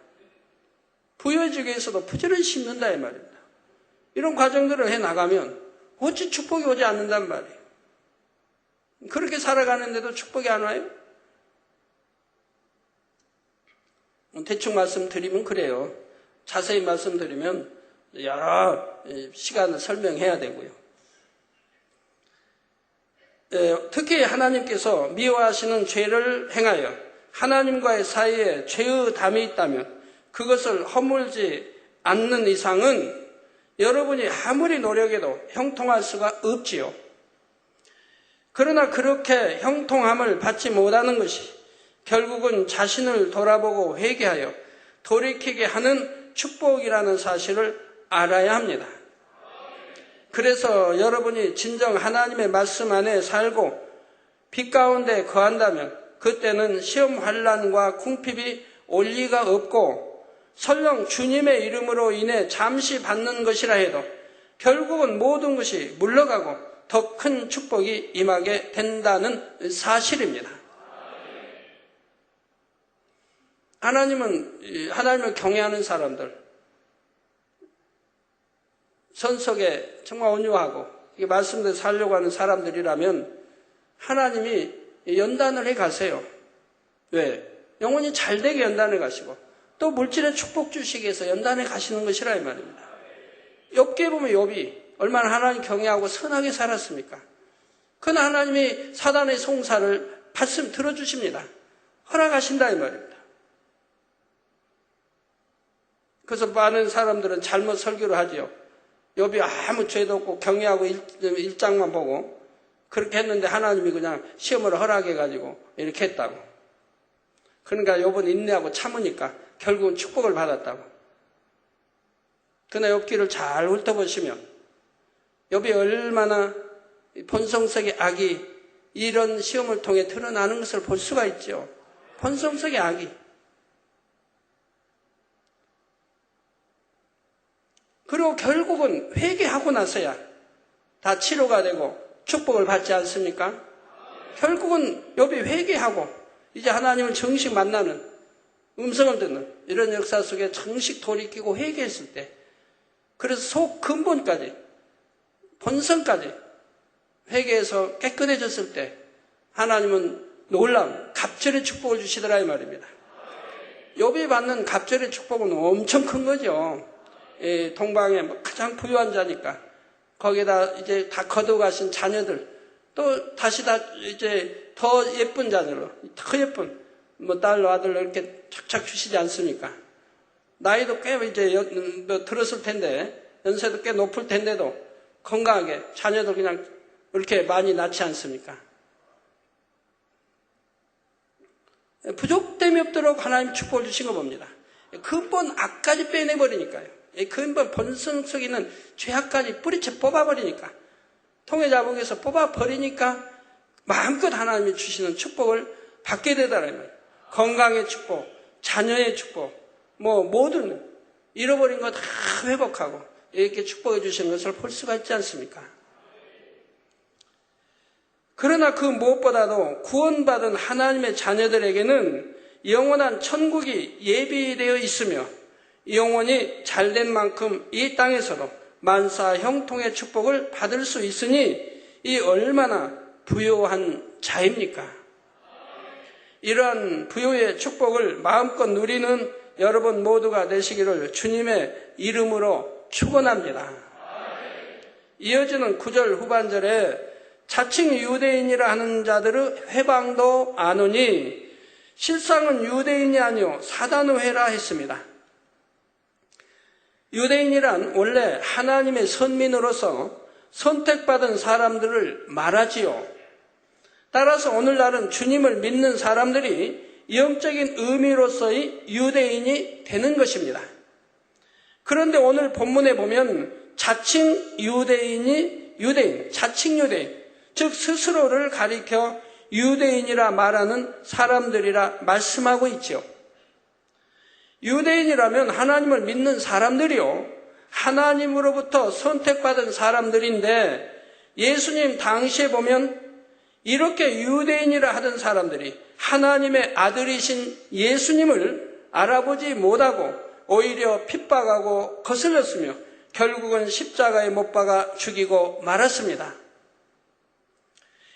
부여지기 위해서도 부지런히 심는다 이 말입니다. 이런 과정들을 해나가면 어찌 축복이 오지 않는단 말이에요. 그렇게 살아가는데도 축복이 안 와요? 대충 말씀드리면 그래요. 자세히 말씀드리면 여러 시간을 설명해야 되고요. 특히 하나님께서 미워하시는 죄를 행하여 하나님과의 사이에 죄의 담이 있다면 그것을 허물지 않는 이상은 여러분이 아무리 노력해도 형통할 수가 없지요. 그러나 그렇게 형통함을 받지 못하는 것이 결국은 자신을 돌아보고 회개하여 돌이키게 하는 축복이라는 사실을 알아야 합니다. 그래서 여러분이 진정 하나님의 말씀 안에 살고 빛 가운데 거한다면 그때는 시험 환난과 궁핍이 올 리가 없고 설령 주님의 이름으로 인해 잠시 받는 것이라 해도 결국은 모든 것이 물러가고 더 큰 축복이 임하게 된다는 사실입니다. 하나님을 경외하는 사람들, 선석에 정말 온유하고 말씀대로 살려고 하는 사람들이라면 하나님이 연단을 해 가세요. 왜? 영혼이 잘되게 연단해 가시고 또 물질의 축복 주시기 위해서 연단해 가시는 것이라 이 말입니다. 욥기에 보면 욥이 얼마나 하나님 경외하고 선하게 살았습니까? 그러나 하나님이 사단의 송사를 들어주십니다. 허락하신다 이 말입니다. 그래서 많은 사람들은 잘못 설교를 하지요. 욥이 아무 죄도 없고 경외하고 일장만 보고 그렇게 했는데 하나님이 그냥 시험을 허락해가지고 이렇게 했다고. 그러니까 욥은 인내하고 참으니까 결국은 축복을 받았다고. 그러나 욥기를 잘 훑어보시면 욥이 얼마나 본성적인 악이 이런 시험을 통해 드러나는 것을 볼 수가 있죠. 본성적인 악이. 그리고 결국은 회개하고 나서야 다 치료가 되고 축복을 받지 않습니까? 결국은 욥이 회개하고 이제 하나님을 정식 만나는, 음성을 듣는 이런 역사 속에 정식 돌이키고 회개했을 때, 그래서 속 근본까지, 본성까지 회개해서 깨끗해졌을 때 하나님은 놀라운 갑절의 축복을 주시더라 이 말입니다. 욥이 받는 갑절의 축복은 엄청 큰 거죠. 동방에 가장 부유한 자니까 거기에다 이제 다 거둬가신 자녀들, 또 다시 다 이제 더 예쁜 자녀로, 더 예쁜 뭐 딸로 아들로 이렇게 착착 주시지 않습니까? 나이도 꽤 이제 들었을 텐데, 연세도 꽤 높을 텐데도 건강하게 자녀들 그냥 이렇게 많이 낳지 않습니까? 부족됨이 없도록 하나님 축복을 주신 거 봅니다. 근본 악까지 빼내버리니까요. 근본 본성 속에 있는 죄악까지 뿌리채 뽑아버리니까, 통에 자복에서 뽑아버리니까 마음껏 하나님이 주시는 축복을 받게 되더라는 거예요. 건강의 축복, 자녀의 축복, 뭐 모든 잃어버린 거 다 회복하고 이렇게 축복해 주시는 것을 볼 수가 있지 않습니까? 그러나 그 무엇보다도 구원받은 하나님의 자녀들에게는 영원한 천국이 예비되어 있으며 영원히 잘된 만큼 이 땅에서도 만사 형통의 축복을 받을 수 있으니 이 얼마나 부요한 자입니까? 이러한 부요의 축복을 마음껏 누리는 여러분 모두가 되시기를 주님의 이름으로 축원합니다. 이어지는 9절 후반절에 자칭 유대인이라 하는 자들의 회방도 아노니 실상은 유대인이 아니요 사단의회라 했습니다. 유대인이란 원래 하나님의 선민으로서 선택받은 사람들을 말하지요. 따라서 오늘날은 주님을 믿는 사람들이 영적인 의미로서의 유대인이 되는 것입니다. 그런데 오늘 본문에 보면 자칭 유대인이 유대인, 자칭 유대인, 즉 스스로를 가리켜 유대인이라 말하는 사람들이라 말씀하고 있죠. 유대인이라면 하나님을 믿는 사람들이요, 하나님으로부터 선택받은 사람들인데, 예수님 당시에 보면 이렇게 유대인이라 하던 사람들이 하나님의 아들이신 예수님을 알아보지 못하고 오히려 핍박하고 거슬렸으며 결국은 십자가에 못 박아 죽이고 말았습니다.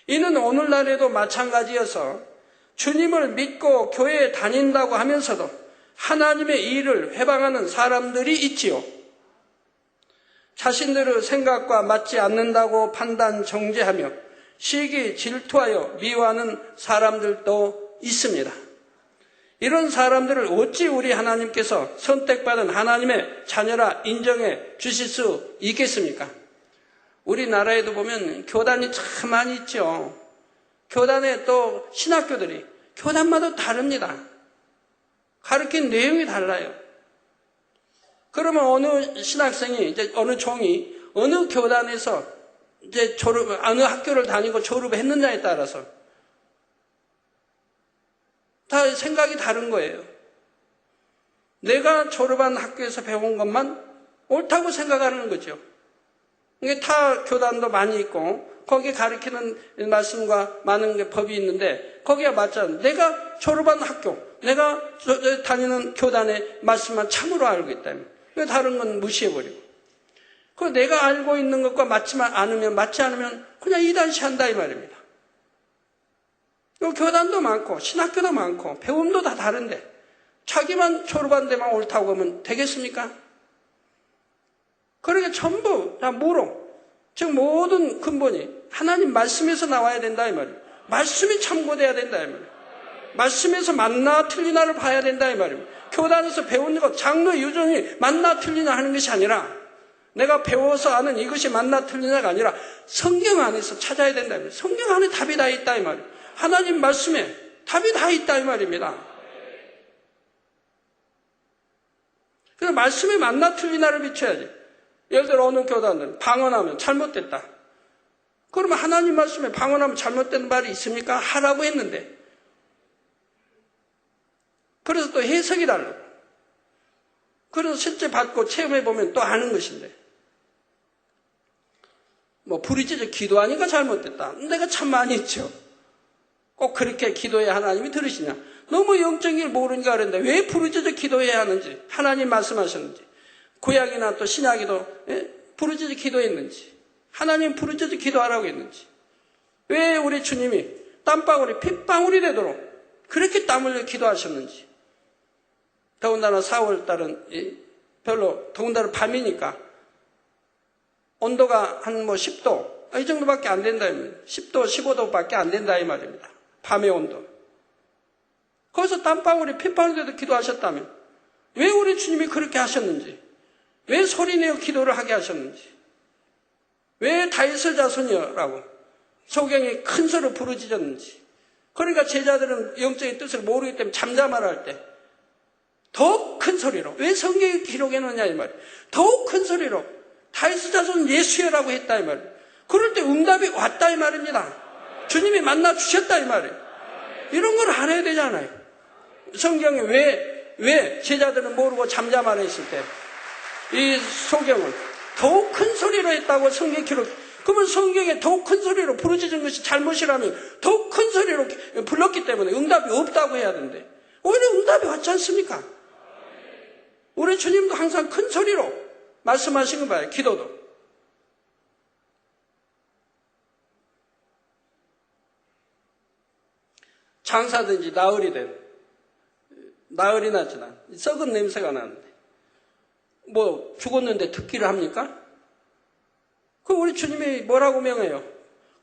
이는 오늘날에도 마찬가지여서 주님을 믿고 교회에 다닌다고 하면서도 하나님의 일을 회방하는 사람들이 있지요. 자신들의 생각과 맞지 않는다고 판단 정죄하며 시기 질투하여 미워하는 사람들도 있습니다. 이런 사람들을 어찌 우리 하나님께서 선택받은 하나님의 자녀라 인정해 주실 수 있겠습니까? 우리나라에도 보면 교단이 참 많이 있죠. 교단에 또 신학교들이 교단마다 다릅니다. 가르친 내용이 달라요. 그러면 어느 신학생이, 이제 어느 종이 어느 교단에서 이제 어느 학교를 다니고 졸업했느냐에 따라서 다 생각이 다른 거예요. 내가 졸업한 학교에서 배운 것만 옳다고 생각하는 거죠. 이게 타 교단도 많이 있고 거기에 가르치는 말씀과 많은 법이 있는데 거기가 맞잖아요. 내가 졸업한 학교, 내가 다니는 교단의 말씀만 참으로 알고 있다면 다른 건 무시해버리고, 그 내가 알고 있는 것과 맞지 않으면 그냥 이단시한다 이 말입니다. 교단도 많고 신학교도 많고 배움도 다 다른데 자기만 졸업한 데만 옳다고 하면 되겠습니까? 그러니까 전부 다 무로, 즉 모든 근본이 하나님 말씀에서 나와야 된다 이 말이에요. 말씀이 참고돼야 된다 이 말이에요. 말씀에서 맞나 틀리나를 봐야 된다 이 말입니다. 교단에서 배우는 것, 장로 유전이 맞나 틀리나 하는 것이 아니라 내가 배워서 아는 이것이 맞나 틀리나가 아니라 성경 안에서 찾아야 된다 이 말이에요. 성경 안에 답이 다 있다 이 말이에요. 하나님 말씀에 답이 다 있다 이 말입니다. 그래서 말씀이 맞나 틀리나를 비춰야지. 예를 들어 어느 교단은 방언하면 잘못됐다. 그러면 하나님 말씀에 방언하면 잘못된 말이 있습니까? 하라고 했는데. 그래서 또 해석이 다르고. 그래서 실제 받고 체험해보면 또 아는 것인데. 뭐 부르짖어 기도하니까 잘못됐다. 내가 참 많이 했죠. 꼭 그렇게 기도해야 하나님이 들으시냐. 너무 영적인 걸 모르니까 그랬는데 왜 부르짖어 기도해야 하는지, 하나님 말씀하셨는지, 구약이나 또 신약에도 부르짖어 기도했는지, 하나님 부르짖어 기도하라고 했는지, 왜 우리 주님이 땀방울이 핏방울이 되도록 그렇게 땀 흘려 기도하셨는지. 더군다나 4월달은 별로, 더군다나 밤이니까 온도가 한 10도, 이 정도밖에 안 된다. 10도, 15도밖에 안 된다 이 말입니다. 밤의 온도. 거기서 땀방울이 핏방울이 되도록 기도하셨다면 왜 우리 주님이 그렇게 하셨는지, 왜 소리내어 기도를 하게 하셨는지, 왜 다윗의 자손이여라고 소경이 큰 소리로 부르짖었는지. 그러니까 제자들은 영적인 뜻을 모르기 때문에 잠잠하라 할 때 더욱 큰 소리로, 왜 성경에 기록해놓냐 이 말이에요. 더욱 큰 소리로 다윗의 자손 예수여라고 했다 이 말이에요. 그럴 때 응답이 왔다 이 말입니다. 주님이 만나 주셨다 이 말이에요. 이런 걸 알아야 되잖아요. 성경에 왜 제자들은 모르고 잠잠하라 했을 때 이 소경은 더욱 큰 소리로 했다고 성경 기록. 그러면 성경에 더욱 큰 소리로 부르짖은 것이 잘못이라면 더욱 큰 소리로 불렀기 때문에 응답이 없다고 해야 되는데 오히려 응답이 왔지 않습니까? 우리 주님도 항상 큰 소리로 말씀하신 거 봐요. 기도도. 장사든지 나흘이 났잖아. 썩은 냄새가 나는데 뭐 죽었는데 듣기를 합니까? 그럼 우리 주님이 뭐라고 명해요?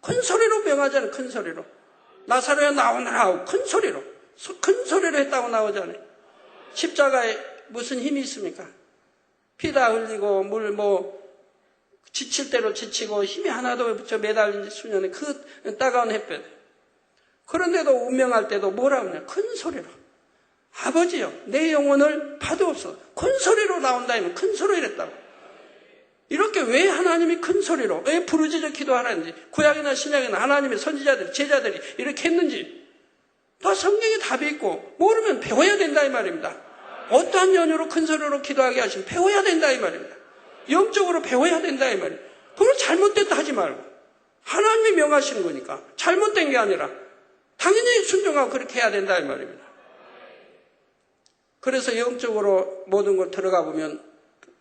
큰 소리로 명하잖아요. 큰 소리로. 나사로야 나오너라 하고 큰 소리로 했다고 나오잖아요. 십자가에 무슨 힘이 있습니까? 피 다 흘리고 물 지칠 대로 지치고 힘이 하나도 매달린 수년에 그 따가운 햇볕. 그런데도 운명할 때도 뭐라고 하냐? 큰 소리로. 아버지요, 내 영혼을 파도없어. 큰 소리로 나온다면 큰 소리로 이랬다고. 이렇게 왜 하나님이 큰 소리로, 왜 부르짖어 기도하는지, 구약이나 신약이나 하나님의 선지자들이, 제자들이 이렇게 했는지, 다 성경에 답이 있고, 모르면 배워야 된다 이 말입니다. 어떠한 연유로 큰 소리로 기도하게 하시면 배워야 된다 이 말입니다. 영적으로 배워야 된다 이 말입니다. 그걸 잘못됐다 하지 말고, 하나님이 명하시는 거니까, 잘못된 게 아니라, 당연히 순종하고 그렇게 해야 된다 이 말입니다. 그래서 영적으로 모든 걸 들어가 보면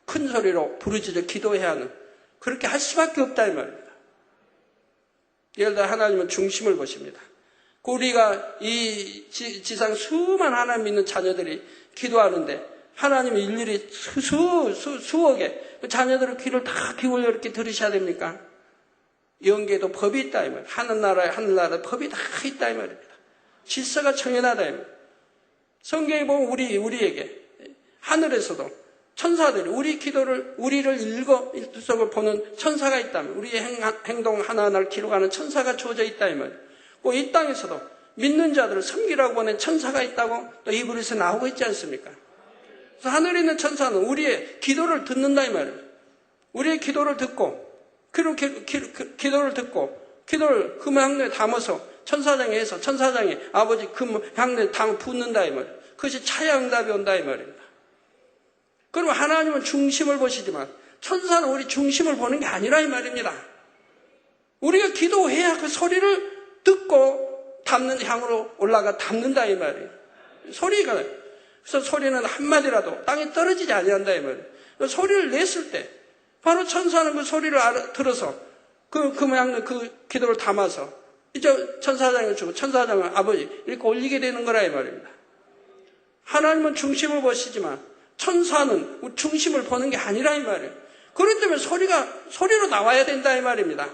큰 소리로 부르짖어 기도해야 하는, 그렇게 할 수밖에 없다 이 말입니다. 예를 들어 하나님은 중심을 보십니다. 우리가 이 지상 수많은 하나님 믿는 자녀들이 기도하는데 하나님이 일일이 수억의 자녀들의 귀를 다 기울여 이렇게 들으셔야 됩니까? 영계도 법이 있다 이 말이에요. 하늘나라에 법이 다 있다 이 말입니다. 질서가 정연하다 이 말입니다. 성경에 보면 우리에게 하늘에서도 천사들이 우리 기도를, 우리를 일석을 보는 천사가 있다면, 우리의 행동 하나하나를 기록하는 천사가 주어져 있다 이 말이에요. 이 땅에서도 믿는 자들을 섬기라고 보낸 천사가 있다고 또 이브리스에 나오고 있지 않습니까? 그래서 하늘에 있는 천사는 우리의 기도를 듣는다 이 말이에요. 우리의 기도를 듣고, 기도를 금향로에 담아서 천사장에 해서 천사장에 아버지 금향로에 담아 붓는다 이 말이에요. 그것이 차야응답이 온다 이 말입니다. 그러면 하나님은 중심을 보시지만 천사는 우리 중심을 보는 게 아니라 이 말입니다. 우리가 기도해야 그 소리를 듣고 담는 향으로 올라가 담는다 이 말이에요. 소리가, 그래서 소리는 한마디라도 땅에 떨어지지 아니한다 이 말이에요. 소리를 냈을 때 바로 천사는 그 소리를 들어서 그 기도를 담아서 이제 천사장을 주고 천사장을 아버지 이렇게 올리게 되는 거라 이 말입니다. 하나님은 중심을 보시지만 천사는 중심을 보는 게 아니라 이 말이에요. 그렇기 때문에 소리로 나와야 된다 이 말입니다.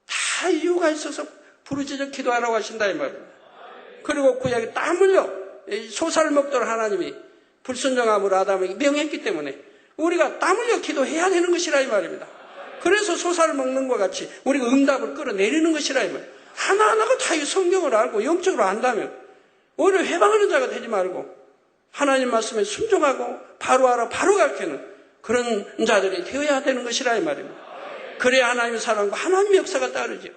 다 이유가 있어서 부르짖어 기도하라고 하신다 이 말입니다. 그리고 구약에 땀 흘려 소사를 먹도록 하나님이 불순종함으로 아담에게 명했기 때문에 우리가 땀 흘려 기도해야 되는 것이라 이 말입니다. 그래서 소사를 먹는 것 같이 우리가 응답을 끌어내리는 것이라 이 말이에요. 하나하나가 다 이 성경을 알고 영적으로 안다면 오히려 해방하는 자가 되지 말고 하나님 말씀에 순종하고 바로 알아 바로 가르치는 그런 자들이 되어야 되는 것이라 이 말입니다. 그래야 하나님의 사랑과 하나님의 역사가 따르죠.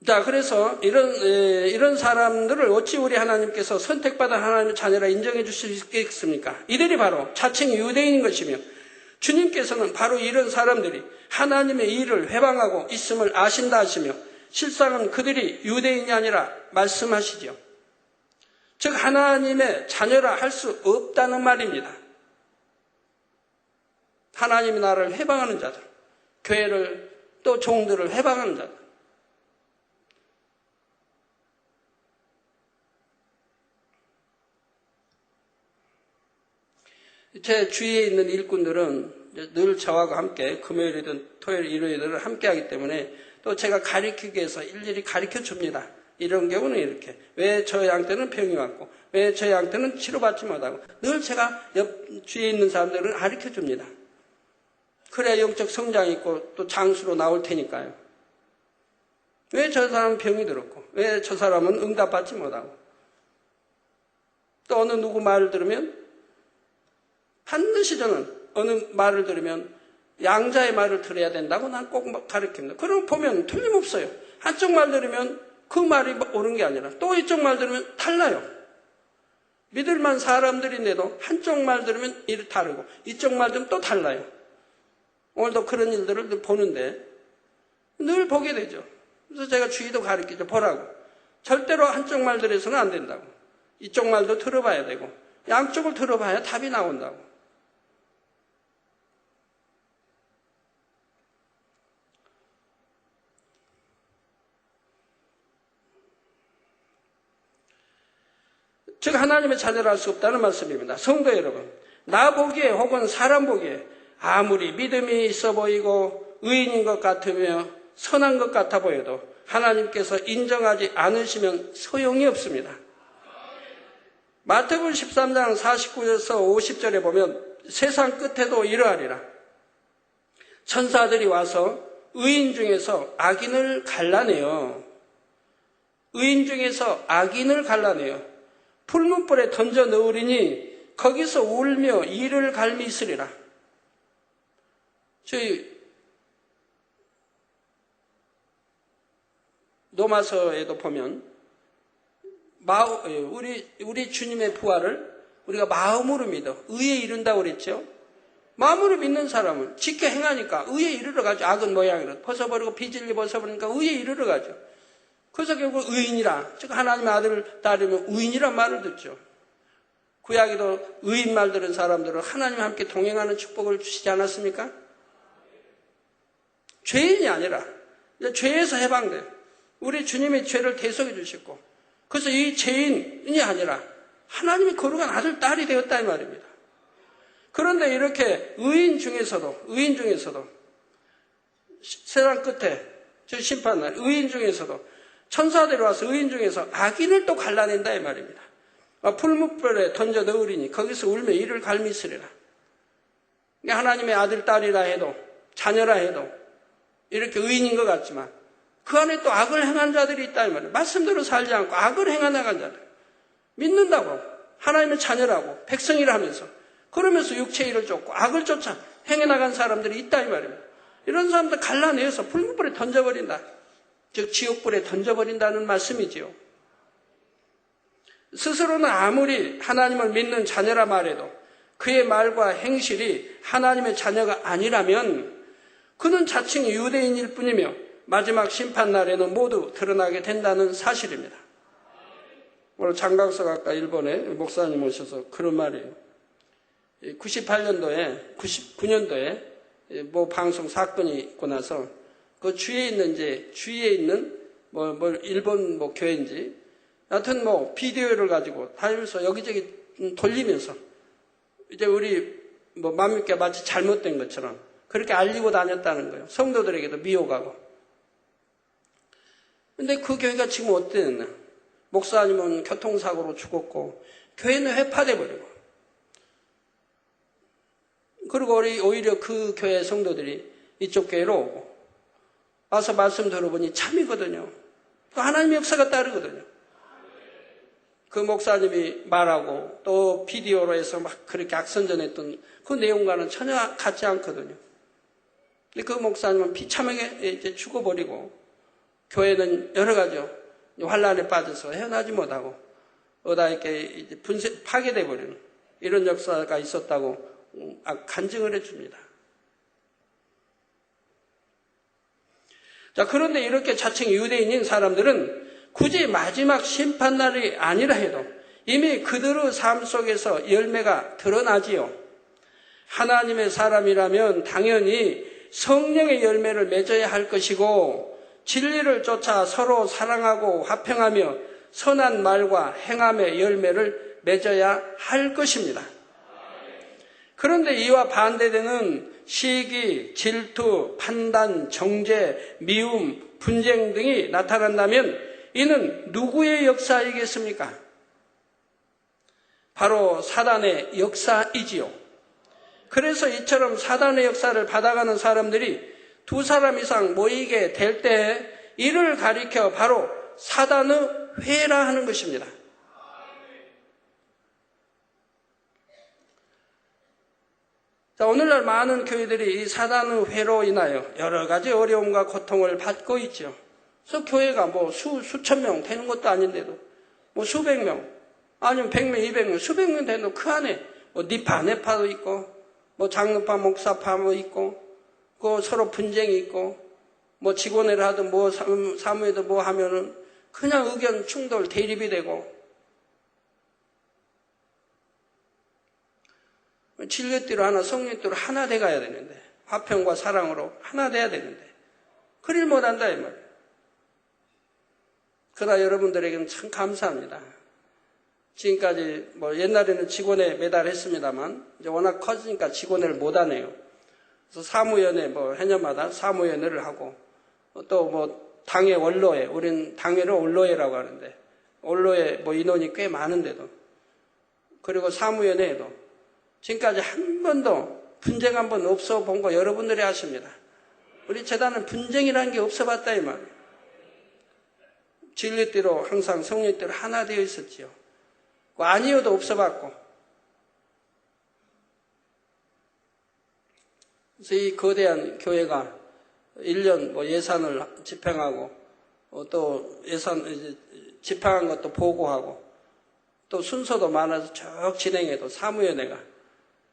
자, 그래서 이런 사람들을 어찌 우리 하나님께서 선택받은 하나님의 자녀라 인정해 주실 수 있겠습니까? 이들이 바로 자칭 유대인인 것이며 주님께서는 바로 이런 사람들이 하나님의 일을 회방하고 있음을 아신다 하시며 실상은 그들이 유대인이 아니라 말씀하시죠. 즉 하나님의 자녀라 할 수 없다는 말입니다. 하나님의 나라를 회방하는 자들, 교회를 또 종들을 회방하는 자들. 제 주위에 있는 일꾼들은 늘 저와 함께 금요일이든 토요일, 일요일을 함께 하기 때문에 또 제가 가르치기 위해서 일일이 가르쳐 줍니다. 이런 경우는 이렇게. 왜 저희한테는 병이 왔고, 왜 저희한테는 치료받지 못하고, 늘 제가 주위에 있는 사람들을 가르쳐 줍니다. 그래야 영적 성장이 있고 또 장수로 나올 테니까요. 왜 저 사람은 병이 들었고, 왜 저 사람은 응답받지 못하고, 또 어느 누구 말을 들으면 반드시 저는 어느 말을 들으면 양자의 말을 들어야 된다고 난 꼭 가르칩니다. 그럼 보면 틀림없어요. 한쪽 말 들으면 그 말이 옳은 게 아니라 또 이쪽 말 들으면 달라요. 믿을만 사람들인데도 한쪽 말 들으면 일 다르고 이쪽 말 들으면 또 달라요. 오늘도 그런 일들을 늘 보는데 늘 보게 되죠. 그래서 제가 주의도 가르치죠. 보라고. 절대로 한쪽 말 들어서는 안 된다고. 이쪽 말도 들어봐야 되고 양쪽을 들어봐야 답이 나온다고. 즉 하나님의 자녀를 할 수 없다는 말씀입니다. 성도 여러분, 나 보기에 혹은 사람 보기에 아무리 믿음이 있어 보이고 의인인 것 같으며 선한 것 같아 보여도 하나님께서 인정하지 않으시면 소용이 없습니다. 마태복음 13장 49절에서 50절에 보면 세상 끝에도 이러하리라. 천사들이 와서 의인 중에서 악인을 갈라내요. 의인 중에서 악인을 갈라내요. 풀무불에 던져 넣으리니 거기서 울며 이를 갈미 있으리라. 저희 로마서에도 보면 우리 주님의 부활을 우리가 마음으로 믿어 의에 이른다고 그랬죠. 마음으로 믿는 사람은 지켜 행하니까 의에 이르러 가죠. 악은 모양이라 벗어버리고 비질리 벗어버리니까 의에 이르러 가죠. 그래서 결국 의인이라, 즉 하나님의 아들을 따르면 의인이란 말을 듣죠. 구약에도 의인 말 들은 사람들은 하나님과 함께 동행하는 축복을 주시지 않았습니까? 죄인이 아니라 죄에서 해방돼요. 우리 주님이 죄를 대속해 주셨고, 그래서 이 죄인이 아니라 하나님의 거룩한 아들, 딸이 되었다 이 말입니다. 그런데 이렇게 의인 중에서도 세상 끝에 저 심판날 의인 중에서도 천사들이 와서 의인 중에서 악인을 또 갈라낸다 이 말입니다. 풀무불에 던져 넣으리니 거기서 울며 이를 갈미 있으리라. 하나님의 아들, 딸이라 해도 자녀라 해도 이렇게 의인인 것 같지만 그 안에 또 악을 행한 자들이 있다 이 말이에요. 말씀대로 살지 않고 악을 행해 나간 자들. 믿는다고 하나님의 자녀라고 백성이라 하면서 그러면서 육체의 일을 쫓고 악을 쫓아 행해 나간 사람들이 있다 이 말입니다. 이런 사람들 갈라내어서 풀무불에 던져버린다. 즉 지옥불에 던져버린다는 말씀이지요. 스스로는 아무리 하나님을 믿는 자녀라 말해도 그의 말과 행실이 하나님의 자녀가 아니라면 그는 자칭 유대인일 뿐이며 마지막 심판날에는 모두 드러나게 된다는 사실입니다. 오늘 장강석 아까 일본에 목사님 오셔서 그런 말이에요. 98년도에 99년도에 뭐 방송 사건이 있고 나서 그 주위에 있는 일본 교회인지 하여튼 비디오를 가지고 다니면서 여기저기 돌리면서 이제 우리 만민교회 마치 잘못된 것처럼 그렇게 알리고 다녔다는 거예요. 성도들에게도 미혹하고. 근데 그 교회가 지금 어땠냐? 목사님은 교통사고로 죽었고 교회는 회파돼 버리고. 그리고 오히려 그 교회 성도들이 이쪽 교회로 오고 와서 말씀 들어보니 참이거든요. 또 하나님의 역사가 따르거든요. 그 목사님이 말하고 또 비디오로 해서 막 그렇게 악선전했던 그 내용과는 전혀 같지 않거든요. 근데 그 목사님은 비참하게 이제 죽어버리고 교회는 여러 가지 환란에 빠져서 헤어나지 못하고 어다이게 이제 파괴돼 버리는 이런 역사가 있었다고 간증을 해줍니다. 자, 그런데 이렇게 자칭 유대인인 사람들은 굳이 마지막 심판날이 아니라 해도 이미 그들의 삶 속에서 열매가 드러나지요. 하나님의 사람이라면 당연히 성령의 열매를 맺어야 할 것이고 진리를 쫓아 서로 사랑하고 화평하며 선한 말과 행함의 열매를 맺어야 할 것입니다. 그런데 이와 반대되는 시기, 질투, 판단, 정죄, 미움, 분쟁 등이 나타난다면 이는 누구의 역사이겠습니까? 바로 사단의 역사이지요. 그래서 이처럼 사단의 역사를 받아가는 사람들이 두 사람 이상 모이게 될 때 이를 가리켜 바로 사단의 회라 하는 것입니다. 자, 오늘날 많은 교회들이 이 사단의 회로 인하여 여러 가지 어려움과 고통을 받고 있죠. 그래서 교회가 뭐 수천 명 되는 것도 아닌데도 뭐 수백 명 아니면 100명, 200명, 수백 명 되는 그 안에 뭐 니파, 네파도 있고 뭐 장로파, 목사파 뭐 있고 그 서로 분쟁이 있고 뭐 직원회를 하든 뭐 사무회든 뭐 하면은 그냥 의견 충돌, 대립이 되고 진리띠로 하나, 성령띠로 하나 돼가야 되는데 화평과 사랑으로 하나 돼야 되는데 그릴 못한다 이 말이에요. 그러나 여러분들에게는 참 감사합니다. 지금까지 뭐 옛날에는 직원회 매달 했습니다만 이제 워낙 커지니까 직원회를 못 하네요. 그래서 사무위원회 뭐 해년마다 사무위원회를 하고 또 뭐 당회 원로회, 우린 당회를 원로회라고 하는데 원로회 뭐 인원이 꽤 많은데도 그리고 사무위원회에도 지금까지 한 번도 분쟁 한 번 없어 본 거 여러분들이 아십니다. 우리 재단은 분쟁이라는 게 없어 봤다 이 말이에요. 진리대로 항상 성령대로 하나 되어 있었지요. 아니어도 없어 봤고 그래서 이 거대한 교회가 1년 뭐 예산을 집행하고 또 예산 집행한 것도 보고하고 또 순서도 많아서 쭉 진행해도 사무위원회가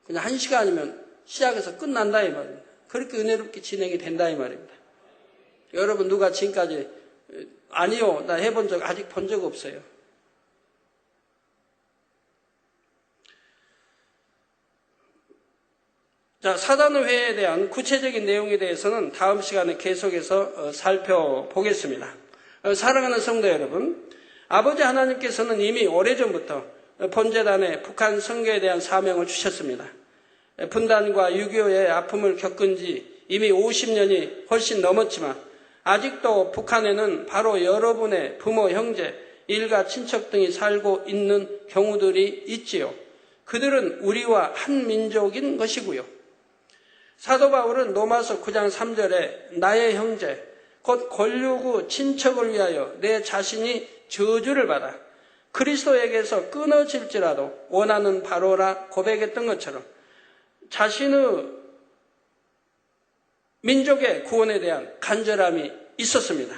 그냥 1시간이면 시작해서 끝난다 이 말입니다. 그렇게 은혜롭게 진행이 된다 이 말입니다. 여러분 누가 지금까지 아니요 나 해본 적 아직 본 적 없어요. 자, 사단의 회에 대한 구체적인 내용에 대해서는 다음 시간에 계속해서 살펴보겠습니다. 사랑하는 성도 여러분, 아버지 하나님께서는 이미 오래전부터 본재단에 북한 선교에 대한 사명을 주셨습니다. 분단과 6.25의 아픔을 겪은 지 이미 50년이 훨씬 넘었지만 아직도 북한에는 바로 여러분의 부모, 형제, 일가, 친척 등이 살고 있는 경우들이 있지요. 그들은 우리와 한 민족인 것이고요. 사도 바울은 로마서 9장 3절에 나의 형제 곧 권류구 친척을 위하여 내 자신이 저주를 받아 그리스도에게서 끊어질지라도 원하는 바로라 고백했던 것처럼 자신의 민족의 구원에 대한 간절함이 있었습니다.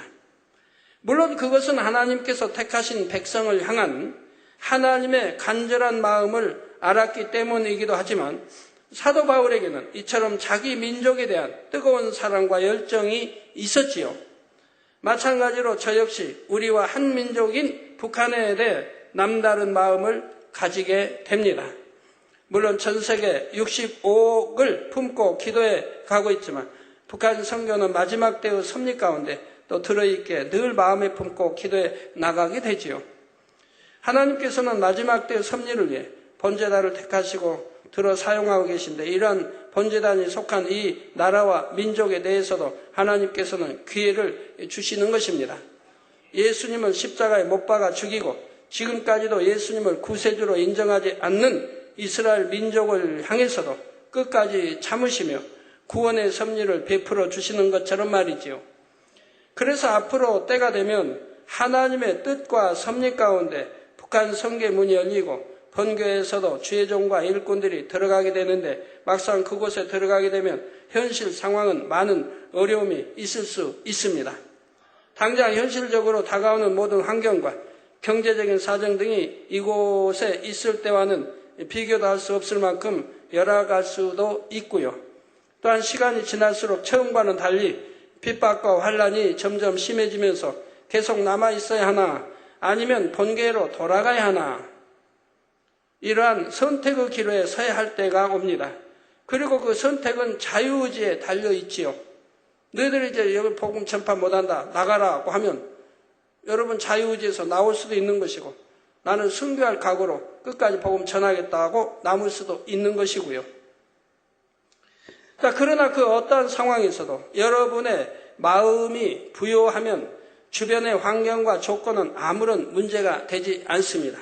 물론 그것은 하나님께서 택하신 백성을 향한 하나님의 간절한 마음을 알았기 때문이기도 하지만 사도 바울에게는 이처럼 자기 민족에 대한 뜨거운 사랑과 열정이 있었지요. 마찬가지로 저 역시 우리와 한 민족인 북한에 대해 남다른 마음을 가지게 됩니다. 물론 전 세계 65억을 품고 기도해 가고 있지만 북한 선교는 마지막 때의 섭리 가운데 또 들어있게 늘 마음에 품고 기도해 나가게 되지요. 하나님께서는 마지막 때의 섭리를 위해 본제단을 택하시고 들어 사용하고 계신데 이러한 본제단이 속한 이 나라와 민족에 대해서도 하나님께서는 기회를 주시는 것입니다. 예수님을 십자가에 못 박아 죽이고 지금까지도 예수님을 구세주로 인정하지 않는 이스라엘 민족을 향해서도 끝까지 참으시며 구원의 섭리를 베풀어 주시는 것처럼 말이지요. 그래서 앞으로 때가 되면 하나님의 뜻과 섭리 가운데 북한 선교 문이 열리고 본교에서도 주의 종과 일꾼들이 들어가게 되는데 막상 그곳에 들어가게 되면 현실 상황은 많은 어려움이 있을 수 있습니다. 당장 현실적으로 다가오는 모든 환경과 경제적인 사정 등이 이곳에 있을 때와는 비교도 할 수 없을 만큼 열악할 수도 있고요. 또한 시간이 지날수록 처음과는 달리 핍박과 환란이 점점 심해지면서 계속 남아 있어야 하나 아니면 본계로 돌아가야 하나 이러한 선택의 기로에 서야 할 때가 옵니다. 그리고 그 선택은 자유의지에 달려 있지요. 너희들이 이제 여기 복음 전파 못한다 나가라고 하면 여러분 자유의지에서 나올 수도 있는 것이고 나는 순교할 각오로 끝까지 복음 전하겠다고 남을 수도 있는 것이고요. 자, 그러나 그 어떠한 상황에서도 여러분의 마음이 부요하면 주변의 환경과 조건은 아무런 문제가 되지 않습니다.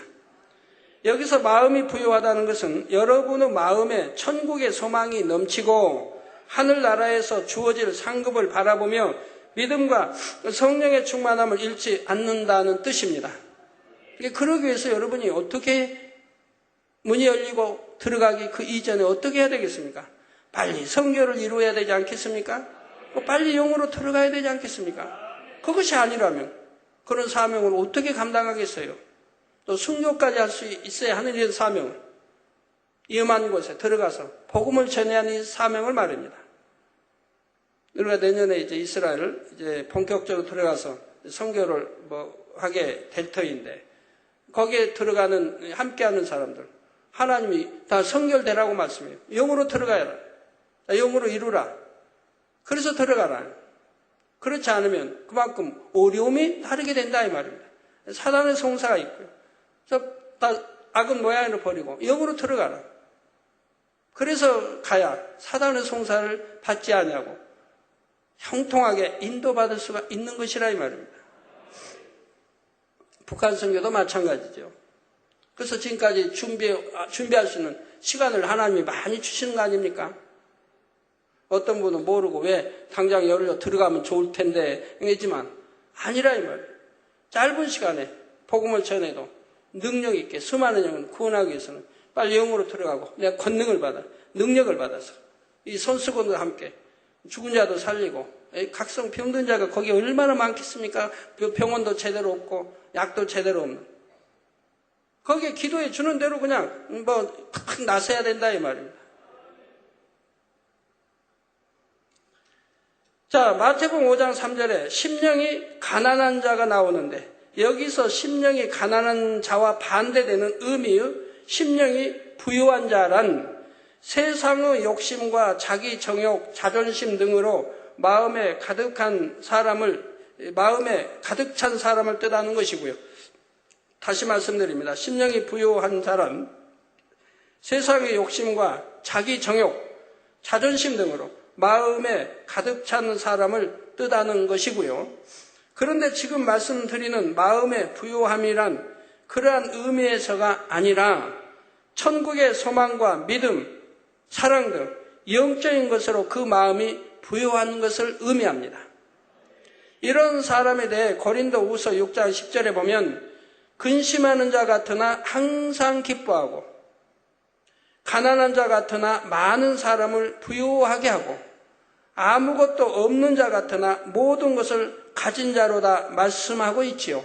여기서 마음이 부요하다는 것은 여러분의 마음에 천국의 소망이 넘치고 하늘나라에서 주어질 상급을 바라보며 믿음과 성령의 충만함을 잃지 않는다는 뜻입니다. 그러기 위해서 여러분이 어떻게 문이 열리고 들어가기 그 이전에 어떻게 해야 되겠습니까? 빨리 선교를 이루어야 되지 않겠습니까? 빨리 영으로 들어가야 되지 않겠습니까? 그것이 아니라면 그런 사명을 어떻게 감당하겠어요? 또 순교까지 할 수 있어야 하는 이 사명을 위험한 곳에 들어가서 복음을 전해야 하는 이 사명을 말입니다. 우리가 내년에 이제 이스라엘을 이제 본격적으로 들어가서 선교를 하게 될 터인데 거기에 들어가는 함께하는 사람들 하나님이 다 선결되라고 말씀해요. 영으로 들어가라. 영으로 이루라. 그래서 들어가라. 그렇지 않으면 그만큼 어려움이 다르게 된다 이 말입니다. 사단의 송사가 있고요. 그래서 다 악은 모양으로 버리고 영으로 들어가라. 그래서 가야 사단의 송사를 받지 않냐고 형통하게 인도받을 수가 있는 것이라 이 말입니다. 북한 선교도 마찬가지죠. 그래서 지금까지 준비할 수 있는 시간을 하나님이 많이 주시는 거 아닙니까? 어떤 분은 모르고 왜 당장 열려 들어가면 좋을 텐데 했지만 아니라 이 말이에요. 짧은 시간에 복음을 전해도 능력 있게 수많은 영을 구원하기 위해서는 빨리 영으로 들어가고 내가 권능을 받아 능력을 받아서 이 손수건과 함께 죽은 자도 살리고 각성 병든 자가 거기 얼마나 많겠습니까? 병원도 제대로 없고 약도 제대로 없는 거기에 기도해 주는 대로 그냥 팍팍 나서야 된다 이 말입니다. 자, 마태복음 5장 3절에 심령이 가난한 자가 나오는데 여기서 심령이 가난한 자와 반대되는 의미의 심령이 부유한 자란 세상의 욕심과 자기 정욕, 자존심 등으로 마음에 가득 찬 사람을 뜻하는 것이고요. 다시 말씀드립니다. 심령이 부유한 자란 세상의 욕심과 자기 정욕, 자존심 등으로 마음에 가득 찬 사람을 뜻하는 것이고요. 그런데 지금 말씀드리는 마음의 부유함이란 그러한 의미에서가 아니라 천국의 소망과 믿음, 사랑 등 영적인 것으로 그 마음이 부유한 것을 의미합니다. 이런 사람에 대해 고린도후서 6장 10절에 보면 근심하는 자 같으나 항상 기뻐하고 가난한 자 같으나 많은 사람을 부유하게 하고 아무것도 없는 자 같으나 모든 것을 가진 자로다 말씀하고 있지요.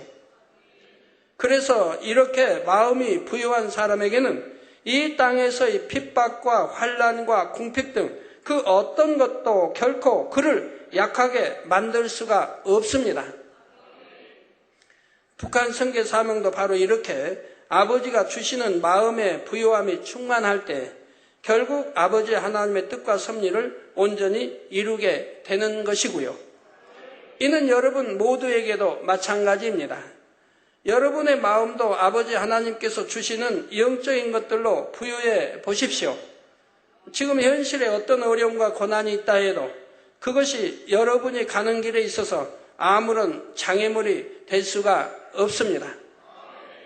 그래서 이렇게 마음이 부유한 사람에게는 이 땅에서의 핍박과 환난과 궁핍 등 그 어떤 것도 결코 그를 약하게 만들 수가 없습니다. 북한 선교 사명도 바로 이렇게 아버지가 주시는 마음의 부유함이 충만할 때 결국 아버지 하나님의 뜻과 섭리를 온전히 이루게 되는 것이고요. 이는 여러분 모두에게도 마찬가지입니다. 여러분의 마음도 아버지 하나님께서 주시는 영적인 것들로 부유해 보십시오. 지금 현실에 어떤 어려움과 고난이 있다 해도 그것이 여러분이 가는 길에 있어서 아무런 장애물이 될 수가 없습니다.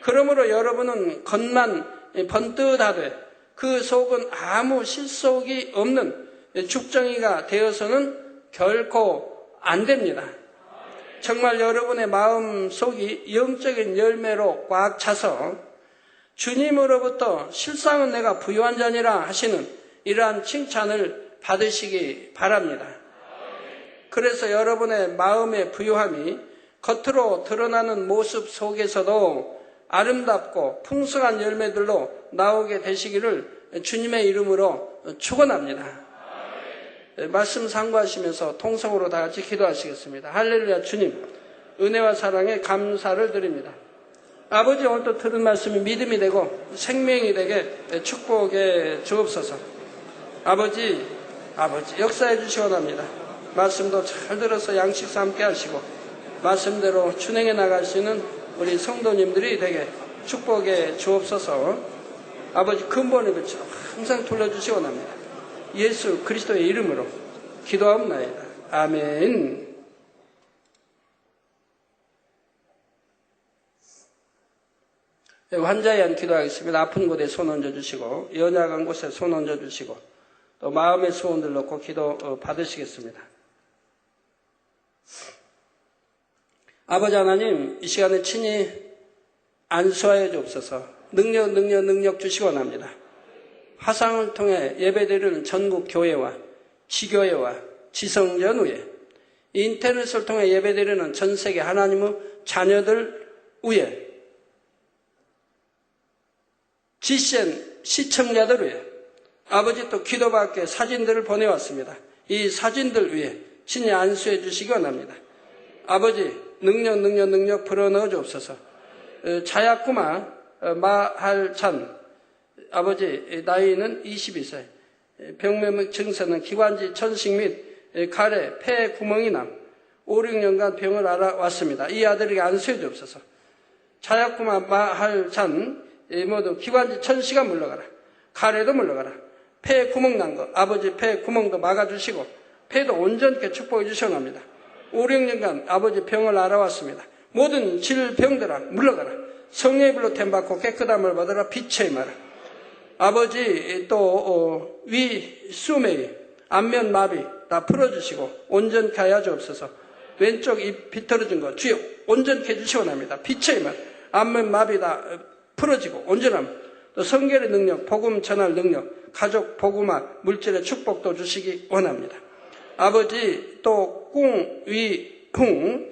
그러므로 여러분은 겉만 번듯하되 그 속은 아무 실속이 없는 죽정이가 되어서는 결코 안 됩니다. 정말 여러분의 마음 속이 영적인 열매로 꽉 차서 주님으로부터 실상은 내가 부유한 자니라 하시는 이러한 칭찬을 받으시기 바랍니다. 그래서 여러분의 마음의 부유함이 겉으로 드러나는 모습 속에서도 아름답고 풍성한 열매들로 나오게 되시기를 주님의 이름으로 축원합니다. 말씀 상고하시면서 통성으로 다 같이 기도하시겠습니다. 할렐루야. 주님, 은혜와 사랑에 감사를 드립니다. 아버지, 오늘도 들은 말씀이 믿음이 되고 생명이 되게 축복해 주옵소서. 아버지 역사해 주시 원합니다. 말씀도 잘 들어서 양식 삼게 하시고 말씀대로 준행해 나가시는 우리 성도님들이 되게 축복해 주옵소서. 아버지, 근본의 빛으로 항상 돌려주시 원합니다. 예수 그리스도의 이름으로 기도하옵나이다. 아멘. 환자에 한 기도하겠습니다. 아픈 곳에 손 얹어주시고 연약한 곳에 손 얹어주시고 또 마음의 소원들 놓고 기도 받으시겠습니다. 아버지 하나님, 이 시간에 친히 안수하여 주옵소서. 능력 주시기 원합니다. 화상을 통해 예배드리는 전국 교회와 지교회와 지성전 위에, 인터넷을 통해 예배드리는 전 세계 하나님의 자녀들 위에, GCN 시청자들 위해 아버지 또 기도받게 사진들을 보내왔습니다. 이 사진들 위해 친히 안수해 주시기 원합니다. 아버지, 능력 불어넣어 주옵소서. 자야꾸마 마할찬 아버지, 나이는 22세, 병명 증세는 기관지 천식 및 가래, 폐 구멍이 남 5, 6년간 병을 알아왔습니다. 이 아들에게 안수해 주옵소서. 자야꾸마 마할찬 모두 기관지 천식아 물러가라. 가래도 물러가라. 폐 구멍 난 거, 아버지 폐 구멍도 막아주시고 폐도 온전케 축복해 주시옵나이다. 5, 6년간 아버지 병을 알아왔습니다. 모든 질병들아 물러가라. 성령의 불로 템받고 깨끗함을 받으라. 빛의 마라. 아버지 또 위 수메이 안면 마비 다 풀어주시고 온전케 하여 주옵소서. 왼쪽 입 비틀어진 거 주여 온전케 해주시옵나이다. 빛의 말 안면 마비 다 풀어지고 온전함, 또 성결의 능력, 복음 전할 능력, 가족 복음화, 물질의 축복도 주시기 원합니다. 아버지 또 꿍, 위, 흥,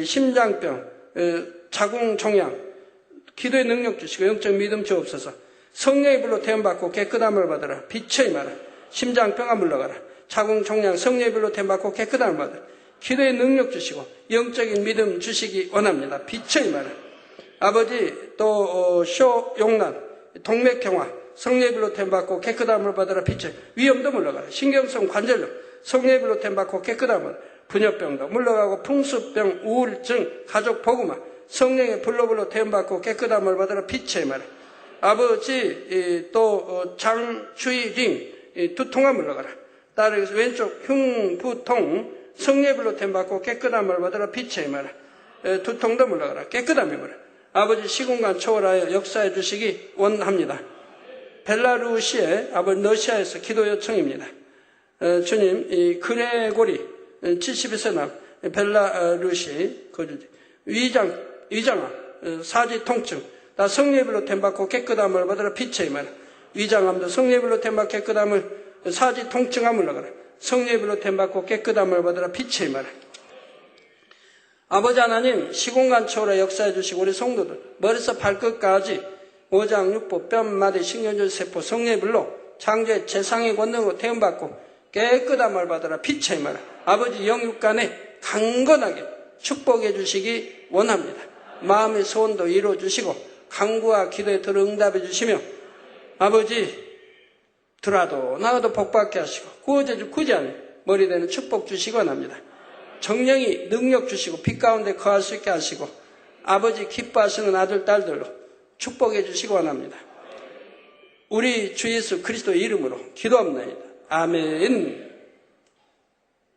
심장병, 자궁 종양, 기도의 능력 주시고 영적 믿음 주옵소서. 성령의 불로 태움받고 깨끗함을 받으라. 빛의 마라. 심장병아 물러가라. 자궁 종양 성령의 불로 태움받고 깨끗함을 받으라. 기도의 능력 주시고 영적인 믿음 주시기 원합니다. 빛의 마라. 아버지 또 쇼용난 동맥경화 성령의 불로 템받고 깨끗함을 받으라. 빛의 위험도 물러가라. 신경성 관절염 성령의 불로 템받고 깨끗함을 분열병도 물러가고 풍수병 우울증 가족 복음화 성령의 불로 템받고 깨끗함을 받으라. 빛의 말 아버지 또 장추이링 두통아 물러가라. 따르게서 왼쪽 흉부통 성령의 불로 템받고 깨끗함을 받으라. 빛의 말 두통도 물러가라. 깨끗함이 물어 아버지 시공간 초월하여 역사해 주시기 원합니다. 벨라루시의 아버지 러시아에서 기도 요청입니다. 주님, 이 그레고리 72세 남 벨라루시 위장암 사지 통증 다 성령의 불로 템받고 깨끗함을 받으라. 빛의 말 위장암도 성령의 불로 템받고 깨끗함을 사지 통증함을 물러가라. 성령의 불로 템받고 깨끗함을 받으라. 빛의 말 아버지 하나님 시공간 초월에 역사해 주시고 우리 성도들 머리에서 발끝까지 오장 육부 뼈마디 신경절 세포 성령의 불로 창조의 재상의 권능으로 태움받고 깨끗함을 받으라. 빛의 말 아버지 영육간에 강건하게 축복해 주시기 원합니다. 마음의 소원도 이루어 주시고 간구와 기도에 들어 응답해 주시며 아버지 들어도 나가도 복받게 하시고 구원해 구지 않으면 머리 되는 축복 주시기 원합니다. 정령이 능력 주시고 빛 가운데 거할 수 있게 하시고 아버지 기뻐하시는 아들 딸들로 축복해 주시기 원합니다. 우리 주 예수 그리스도의 이름으로 기도합니다. 아멘.